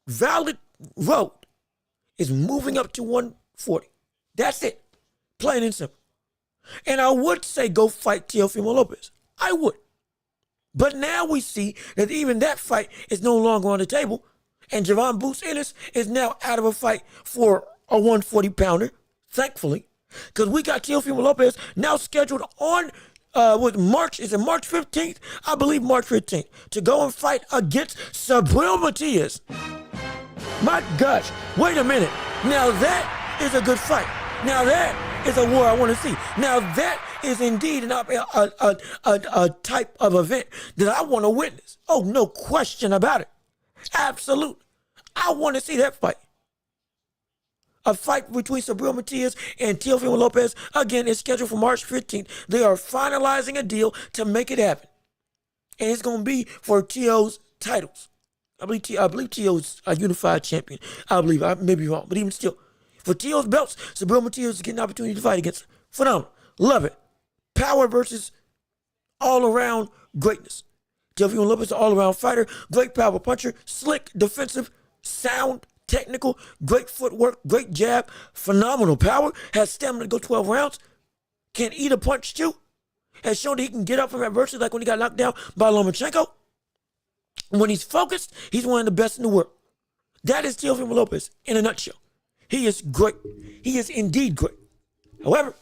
valid road is moving up to 140. That's it. Plain and simple. And I would say go fight Teofimo Lopez. I would. But now we see that even that fight is no longer on the table. And Javon Boots Ennis is now out of a fight for a 140-pounder, thankfully. Because we got Teofimo Lopez now scheduled on March 15th? I believe March 15th. To go and fight against Subrila Matias. My gosh, wait a minute. Now that is a good fight. Now that is a war I want to see. Now that is indeed a type of event that I want to witness. Oh, no question about it. Absolute. I want to see that fight. A fight between Subrila Matias and Teofimo Lopez, again, is scheduled for March 15th. They are finalizing a deal to make it happen. And it's going to be for Teo's titles. I believe Teo's a unified champion. I believe. I may be wrong, but even still. For Teo's belts, Subrila Matias is getting an opportunity to fight against. Phenomenal. Love it. Power versus all-around greatness. Teofimo Lopez is an all-around fighter. Great power puncher. Slick, defensive, sound, technical, great footwork, great jab, phenomenal power, has stamina to go 12 rounds, can eat a punch too, has shown that he can get up from adversity like when he got knocked down by Lomachenko. When he's focused, he's one of the best in the world. That is Teofimo Lopez in a nutshell. He is great. He is indeed great. However,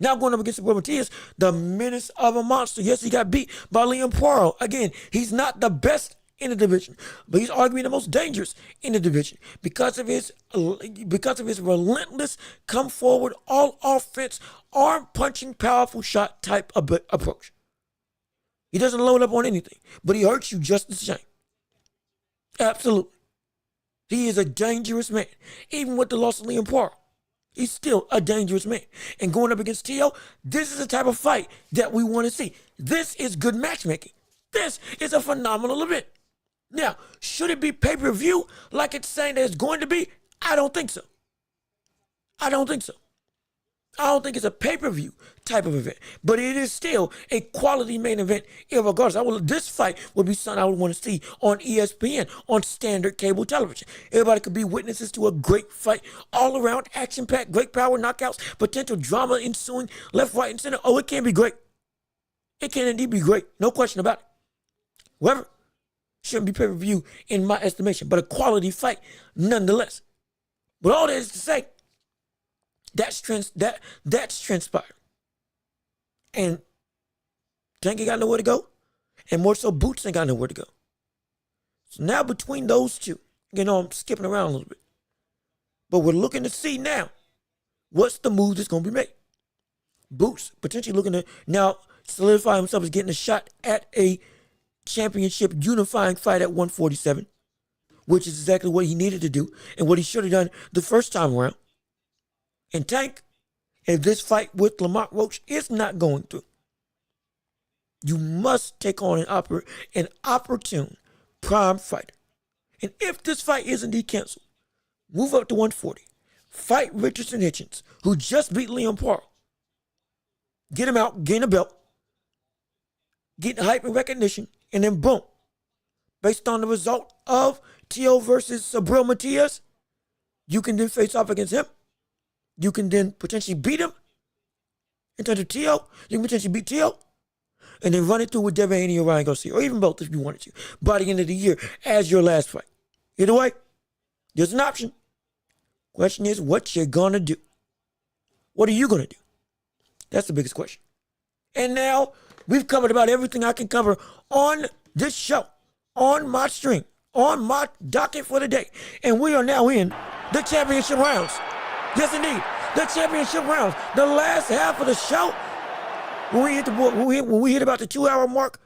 Now going up against Matias, the menace of a monster. Yes, he got beat by Liam Poirot. Again, he's not the best in the division, but he's arguably the most dangerous in the division because of his relentless come forward, all offense, arm punching, powerful shot type of approach. He doesn't load up on anything, but he hurts you just the same. Absolutely. He is a dangerous man. Even with the loss of Liam Poirot, he's still a dangerous man. And going up against Teo, this is the type of fight that we want to see. This is good matchmaking. This is a phenomenal event. Now, should it be pay-per-view like it's saying that it's going to be? I don't think so. I don't think it's a pay-per-view type of event, but it is still a quality main event regardless. This fight would be something I would want to see on ESPN, on standard cable television. Everybody could be witnesses to a great fight, all around, action-packed, great power, knockouts, potential drama ensuing, left, right, and center. Oh, it can be great. It can indeed be great. No question about it. However, shouldn't be pay-per-view in my estimation, but a quality fight nonetheless. But all that is to say, that's transpired. And Tank ain't got nowhere to go. And more so, Boots ain't got nowhere to go. So now between those two, I'm skipping around a little bit. But we're looking to see now what's the move that's going to be made. Boots potentially looking to now solidify himself as getting a shot at a championship unifying fight at 147, which is exactly what he needed to do and what he should have done the first time around. And Tank, if this fight with Lamont Roach is not going through, you must take on an opportune prime fighter. And if this fight is indeed canceled, move up to 140. Fight Richardson Hitchens, who just beat Liam Poirot. Get him out, gain a belt, get hype and recognition, and then boom. Based on the result of Teo versus Subrila Matias, you can then face off against him. You can then potentially beat him in terms of Teo. You can potentially beat Teo and then run it through with Devin Haney or Ryan Garcia, or even both if you wanted to, by the end of the year as your last fight. Either way, there's an option. Question is, what you're going to do. What are you going to do? That's the biggest question. And now, we've covered about everything I can cover on this show, on my stream, on my docket for the day. And we are now in the championship rounds. Yes, indeed. The championship rounds. The last half of the show, when we hit about the 2-hour mark,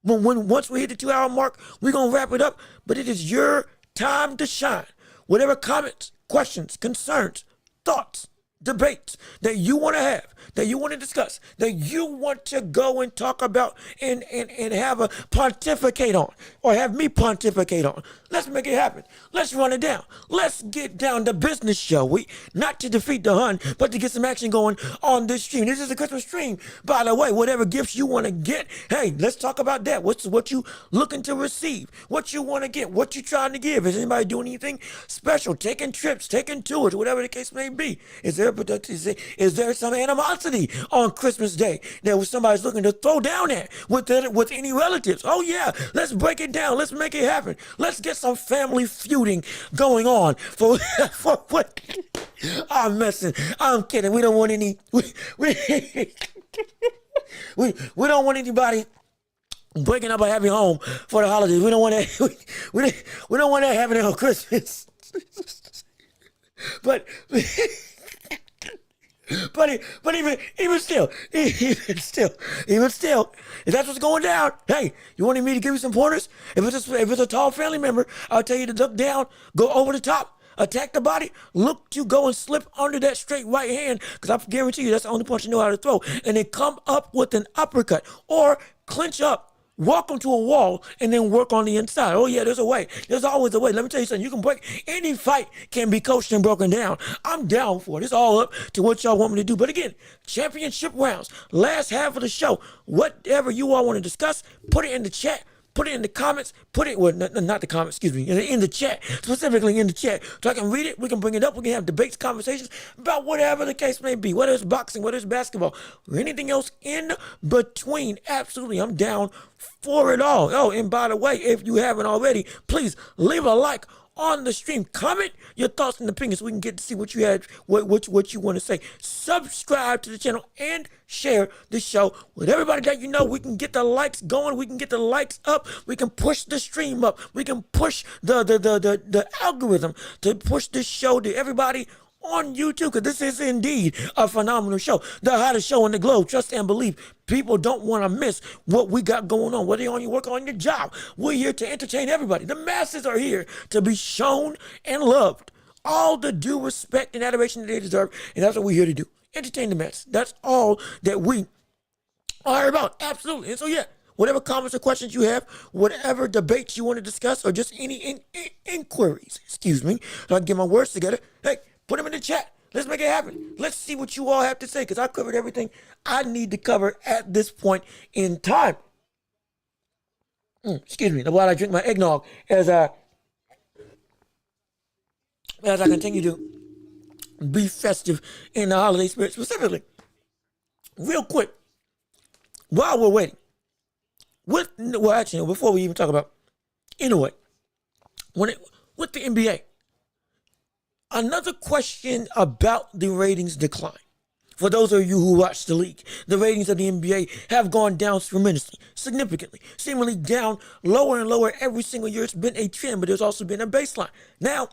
once we hit the 2-hour mark, we're going to wrap it up. But it is your time to shine. Whatever comments, questions, concerns, thoughts, debates that you want to have, that you want to discuss, that you want to go and talk about and have a pontificate on, or have me pontificate on. Let's make it happen. Let's run it down. Let's get down to business, shall we? Not to defeat the Hun, but to get some action going on this stream. This is a Christmas stream, by the way. Whatever gifts you want to get, hey, let's talk about that. What you looking to receive? What you want to get? What you trying to give? Is anybody doing anything special? Taking trips, taking tours, whatever the case may be. Is there some animosity on Christmas Day that somebody's looking to throw down at with any relatives? Oh yeah, let's break it down. Let's make it happen. Let's get some family feuding going on for what? I'm messing. I'm kidding. We don't want any. We don't want anybody breaking up a happy home for the holidays. We don't want that. We don't want that happening on Christmas. But even still, if that's what's going down, hey, you wanted me to give you some pointers? If it's a tall family member, I'll tell you to duck down, go over the top, attack the body, look to go and slip under that straight right hand, because I guarantee you that's the only punch you know how to throw, and then come up with an uppercut, or clinch up, walk them to a wall, and then work on the inside. Oh yeah, there's a way. There's always a way. Let me tell you something. You can break any fight can be coached and broken down. I'm down for it. It's all up to what y'all want me to do. But again, championship rounds, last half of the show. Whatever you all want to discuss, put it in the chat. Put it in the comments. Not the comments, excuse me, in the chat, specifically in the chat. So I can read it, we can bring it up, we can have debates, conversations about whatever the case may be, whether it's boxing, whether it's basketball, or anything else in between. Absolutely, I'm down for it all. Oh, and by the way, if you haven't already, please leave a like on the stream. Comment your thoughts and opinions so we can get to see what you had, what you want to say. Subscribe to the channel and share the show with everybody that you know. We can get the likes going. We can get the likes up. We can push the stream up. We can push the algorithm to push this show to everybody on YouTube, because this is indeed a phenomenal show. The hottest show in the globe. Trust and believe. People don't want to miss what we got going on. Whether you're on your work or on your job, we're here to entertain everybody. The masses are here to be shown and loved. All the due respect and adoration that they deserve, and that's what we're here to do. Entertain the masses. That's all that we are about. Absolutely. And so, yeah, whatever comments or questions you have, whatever debates you want to discuss, or just any inquiries, excuse me, so I can get my words together, hey, put them in the chat. Let's make it happen. Let's see what you all have to say, because I covered everything I need to cover at this point in time. Excuse me, while I drink my eggnog as I continue to be festive in the holiday spirit. Specifically, real quick, while we're waiting, before we even talk about, anyway, with the NBA, another question about the ratings decline. For those of you who watch the league, the ratings of the NBA have gone down tremendously, significantly, seemingly down lower and lower every single year. It's been a trend, but there's also been a baseline. Now,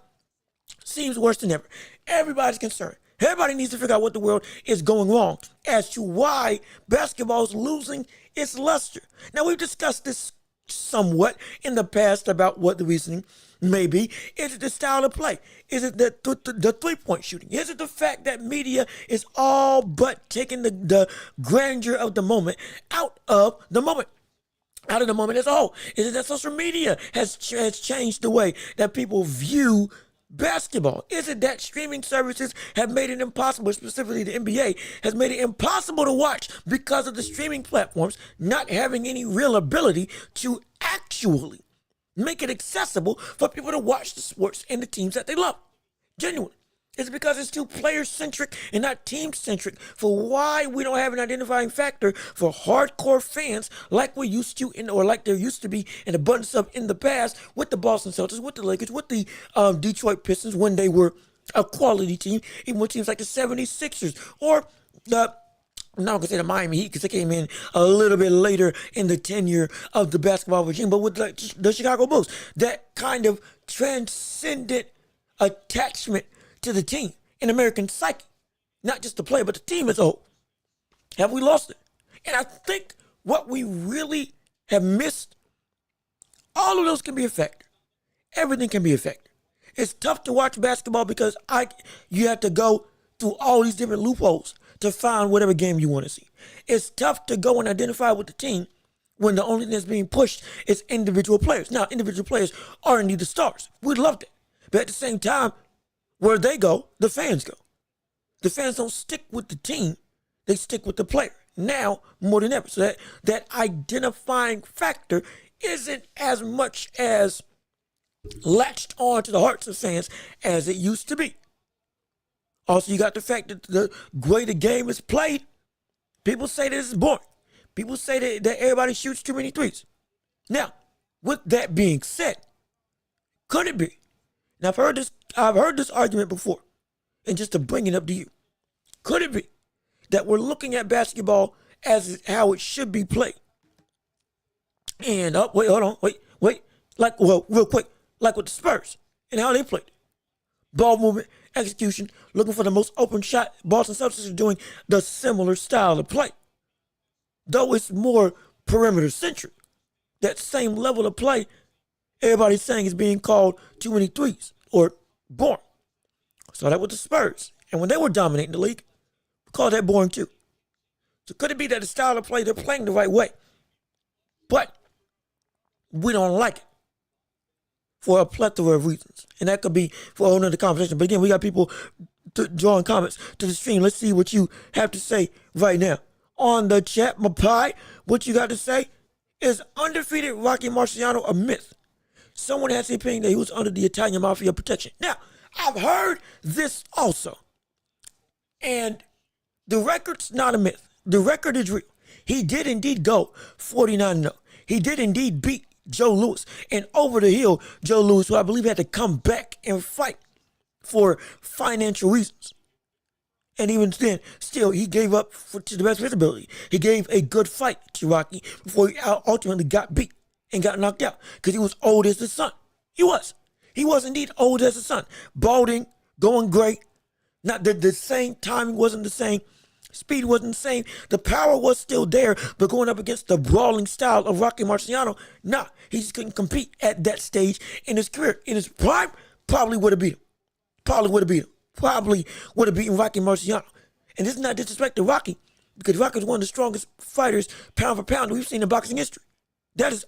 seems worse than ever. Everybody's concerned. Everybody needs to figure out what the world is going wrong as to why basketball is losing its luster. Now, we've discussed this somewhat in the past about what the reasoning may be. Is it the style of play? Is it the three-point shooting? Is it the fact that media is all but taking the grandeur of the moment out of the moment? Out of the moment as a whole? Is it that social media has changed the way that people view basketball? Is it that streaming services have made it impossible, specifically the NBA, has made it impossible to watch because of the streaming platforms not having any real ability to actually make it accessible for people to watch the sports and the teams that they love? Genuinely. It's because it's too player-centric and not team-centric for why we don't have an identifying factor for hardcore fans like we used to, or like there used to be an abundance of in the past with the Boston Celtics, with the Lakers, with the Detroit Pistons when they were a quality team, even with teams like the 76ers or the, I'm not going to say the Miami Heat because they came in a little bit later in the tenure of the basketball regime, but with the Chicago Bulls, that kind of transcendent attachment to the team in American psyche, not just the player, but the team as a whole. Have we lost it? And I think what we really have missed, all of those can be a factor. Everything can be a factor. It's tough to watch basketball because you have to go through all these different loopholes to find whatever game you want to see. It's tough to go and identify with the team when the only thing that's being pushed is individual players. Now, individual players are indeed the stars. We'd love that. But at the same time, where they go, the fans go. The fans don't stick with the team. They stick with the player. Now, more than ever. So that identifying factor isn't as much as latched on to the hearts of fans as it used to be. Also, you got the fact that the way the game is played, people say this is boring. People say that everybody shoots too many threes. Now, with that being said, could it be? Now, I've heard this argument before, and just to bring it up to you, could it be that we're looking at basketball as how it should be played? And real quick, like with the Spurs and how they played. Ball movement, execution, looking for the most open shot. Boston Celtics are doing the similar style of play, though it's more perimeter centric. That same level of play, everybody's saying is being called too many threes or boring. Saw that with the Spurs. And when they were dominating the league, we called that boring too. So could it be that the style of play, they're playing the right way, but we don't like it for a plethora of reasons? And that could be for a whole nother conversation. But again, we got people drawing comments to the stream. Let's see what you have to say right now. On the chat, my pie, what you got to say? Is undefeated Rocky Marciano a myth? Someone has the opinion that he was under the Italian Mafia protection. Now, I've heard this also. And the record's not a myth. The record is real. He did indeed go 49-0. He did indeed beat Joe Louis. And over the hill, Joe Louis, who I believe had to come back and fight for financial reasons. And even then, still, he gave up to the best of his ability. He gave a good fight to Rocky before he ultimately got beat and got knocked out because he was old as the sun. He was. He was indeed old as the sun. Balding, going great. Not the same timing wasn't the same. Speed wasn't the same. The power was still there, but going up against the brawling style of Rocky Marciano, nah, he just couldn't compete at that stage in his career. In his prime, probably would have beat him. Probably would have beaten Rocky Marciano. And this is not disrespect to Rocky, because Rocky is one of the strongest fighters, pound for pound, that we've seen in boxing history. That is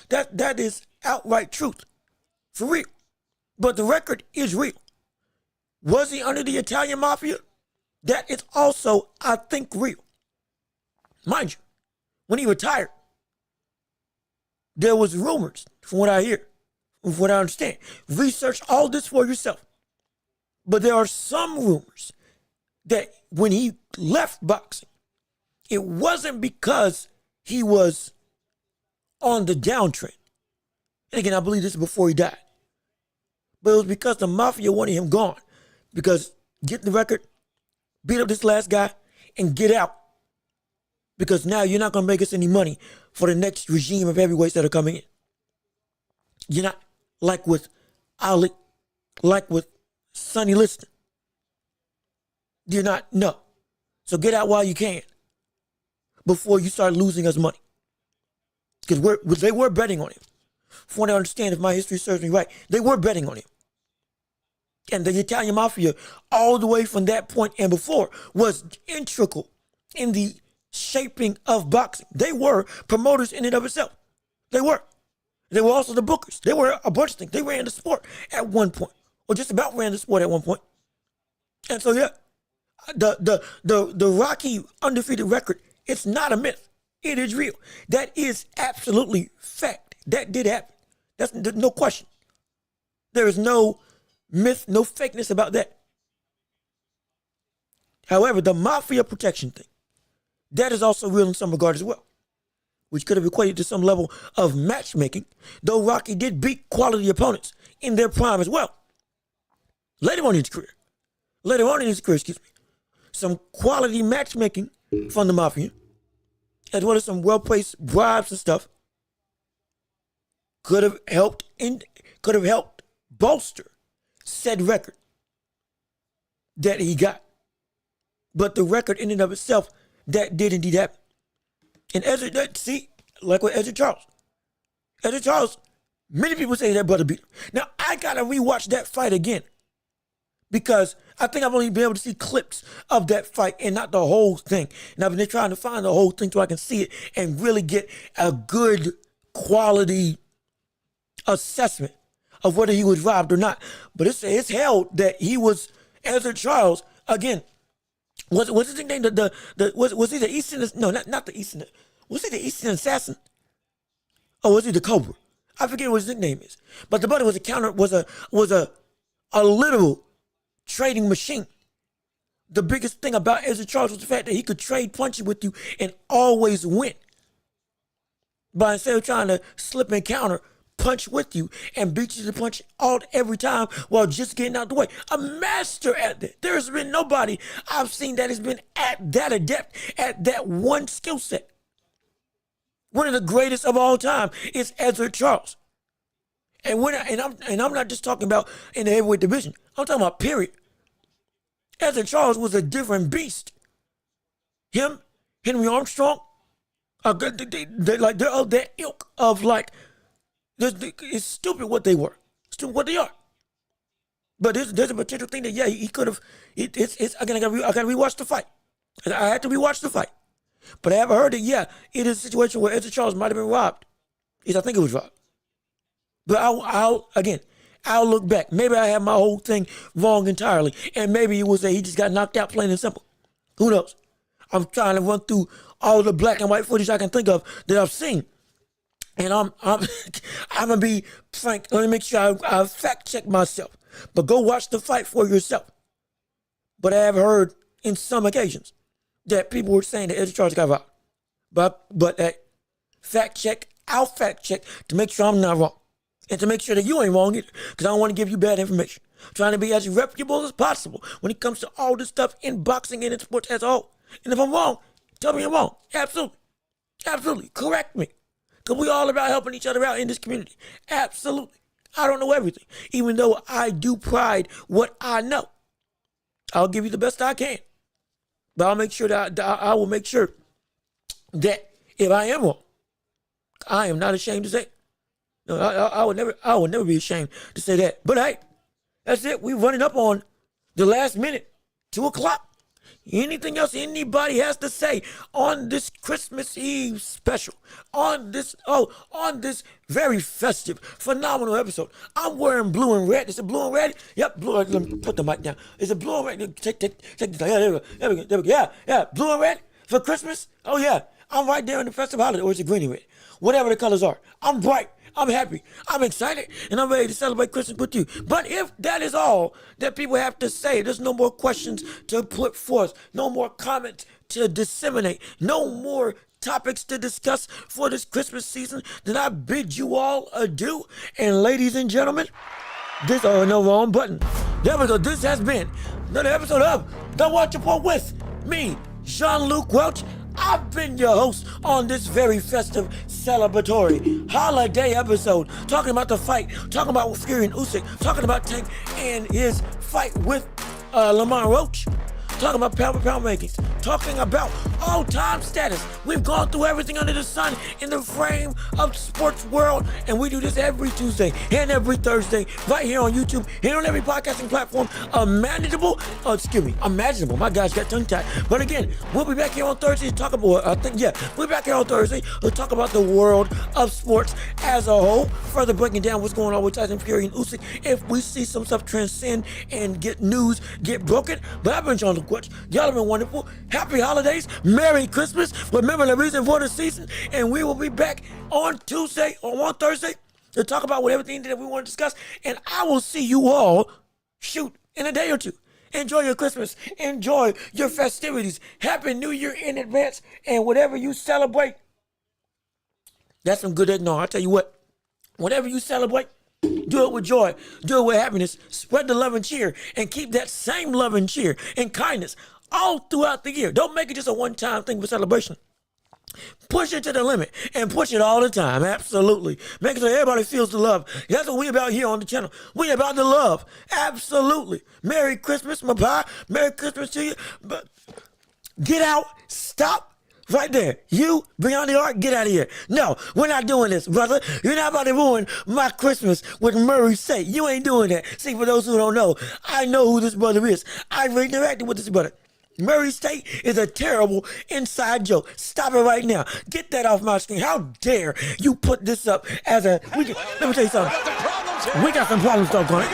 that is outright truth, for real. But the record is real. Was he under the Italian mafia? That is also, I think, real. Mind you, when he retired, there was rumors, from what I hear, from what I understand. Research all this for yourself. But there are some rumors that when he left boxing, it wasn't because he was on the downtrend. And again, I believe this is before he died. But it was because the mafia wanted him gone. Because get the record, beat up this last guy, and get out. Because now you're not going to make us any money for the next regime of heavyweights that are coming in. You're not like with Ali, like with Sonny Liston. You're not, no. So get out while you can before you start losing us money. Because they were betting on him. From what I understand, if my history serves me right, they were betting on him. And the Italian mafia, all the way from that point and before, was integral in the shaping of boxing. They were promoters in and of itself. They were. They were also the bookers. They were a bunch of things. They ran the sport at one point, or just about ran the sport at one point. And so, yeah, the Rocky undefeated record, it's not a myth. It is real. That is absolutely fact. That did happen. There's no question. There is no myth, no fakeness about that. However, the mafia protection thing, that is also real in some regard as well, which could have equated to some level of matchmaking, though Rocky did beat quality opponents in their prime as well. Later on in his career, some quality matchmaking from the mafia, as well as some well-placed bribes and stuff, could have helped bolster said record that he got. But the record in and of itself, that did indeed happen. And like with Ezra Charles, many people say that brother beat him. Now, I gotta rewatch that fight again, because I think I've only been able to see clips of that fight and not the whole thing. And I've been trying to find the whole thing so I can see it and really get a good quality assessment of whether he was robbed or not. But it's held that he was, Ezra Charles, again, was his nickname was he the Eastern, no, not the Eastern, was he the Eastern Assassin? Or was he the Cobra? I forget what his nickname is. But the brother was a literal trading machine. The biggest thing about Ezra Charles was the fact that he could trade punches with you and always win. But instead of trying to slip and counter, punch with you and beat you to the punch every time while just getting out the way. A master at that. There's been nobody I've seen that has been at that adept at that one skill set. One of the greatest of all time is Ezra Charles. And I'm not just talking about in the heavyweight division. I'm talking about period. Ezra Charles was a different beast. Him, Henry Armstrong, they're of that ilk of like, it's stupid what they were. Stupid what they are. But there's a potential thing that, yeah, he could have. I gotta rewatch the fight. I had to rewatch the fight. But I have heard that, yeah, it is a situation where Ezra Charles might have been robbed. I think it was robbed. But I'll look back. Maybe I have my whole thing wrong entirely. And maybe it was that he just got knocked out, plain and simple. Who knows? I'm trying to run through all the black and white footage I can think of that I've seen. And I'm gonna be frank. Let me make sure I fact check myself. But go watch the fight for yourself. But I have heard in some occasions that people were saying that Ezra Charles got robbed. But fact check, I'll fact check to make sure I'm not wrong. And to make sure that you ain't wrong either. Because I don't want to give you bad information. I'm trying to be as reputable as possible when it comes to all this stuff in boxing and in sports as a whole. And if I'm wrong, tell me I'm wrong. Absolutely. Absolutely. Correct me. Because we all about helping each other out in this community. Absolutely. I don't know everything. Even though I do pride what I know. I'll give you the best I can. But I'll make sure that I will make sure that if I am wrong, I am not ashamed to say it. No, I would never be ashamed to say that. But hey, that's it. We're running up on the last minute, 2:00. Anything else anybody has to say on this Christmas Eve special, on this very festive, phenomenal episode? I'm wearing blue and red. Is it blue and red? Yep, blue and red. Let me put the mic down. Is it blue and red? Take this. Yeah, there we go. Yeah, blue and red for Christmas. Oh yeah, I'm right there in the festive holiday. Or is it green and red? Whatever the colors are. I'm bright. I'm happy. I'm excited. And I'm ready to celebrate Christmas with you. But if that is all that people have to say, there's no more questions to put forth, no more comments to disseminate, no more topics to discuss for this Christmas season, then I bid you all adieu. And ladies and gentlemen, this, no, wrong button. There we go. This has been another episode of The Watch Report with me, Jean-Luc Welch. I've been your host on this very festive, celebratory holiday episode, talking about the fight, talking about Fury and Usyk, talking about Tank and his fight with Lamar Roach, talking about pound-for-pound rankings, talking about all-time status. We've gone through everything under the sun in the frame of sports world, and we do this every Tuesday and every Thursday right here on YouTube and on every podcasting platform imaginable. Imaginable. My gosh, got tongue-tied. But again, we'll be back here on Thursday to talk about, we'll be back here on Thursday to talk about the world of sports as a whole, further breaking down what's going on with Tyson, Fury, and Usyk. If we see some stuff transcend and get broken. But I've been John Luke. Y'all have been wonderful. Happy holidays. Merry Christmas. Remember the reason for the season. And we will be back on Tuesday or on Thursday to talk about everything that we want to discuss. And I will see you all, in a day or two. Enjoy your Christmas. Enjoy your festivities. Happy New Year in advance. And whatever you celebrate, that's some good eggnog. I'll tell you what. Whatever you celebrate, do it with joy. Do it with happiness. Spread the love and cheer. And keep that same love and cheer and kindness all throughout the year. Don't make it just a one-time thing for celebration. Push it to the limit and push it all the time. Absolutely. Make sure everybody feels the love. That's what we about here on the channel. We about the love. Absolutely. Merry Christmas, my pie. Merry Christmas to you. But get out. Stop. Right there. You, beyond the arc, get out of here. No, we're not doing this, brother. You're not about to ruin my Christmas with Murray State. You ain't doing that. See, for those who don't know, I know who this brother is. I've interacted with this brother. Murray State is a terrible inside joke. Stop it right now. Get that off my screen. How dare you put this up as a... let me tell you something. We got some problems, doggone it.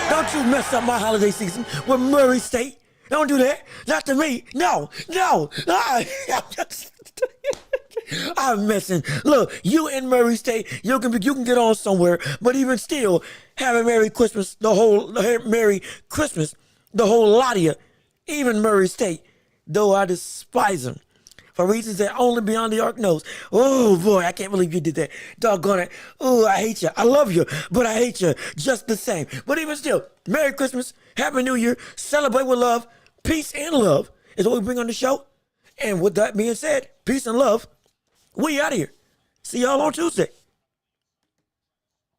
Don't you mess up my holiday season with Murray State. Don't do that. Not to me. No. I'm messing. Look, you in Murray State, you can get on somewhere, but even still, have a Merry Christmas, the whole lot of you. Even Murray State, though I despise them for reasons that only Beyond the Arc knows. Oh boy, I can't believe you did that. Doggone it. Oh, I hate you. I love you, but I hate you just the same. But even still, Merry Christmas, Happy New Year, celebrate with love. Peace and love is what we bring on the show. And with that being said, peace and love, we out of here. See y'all on Tuesday.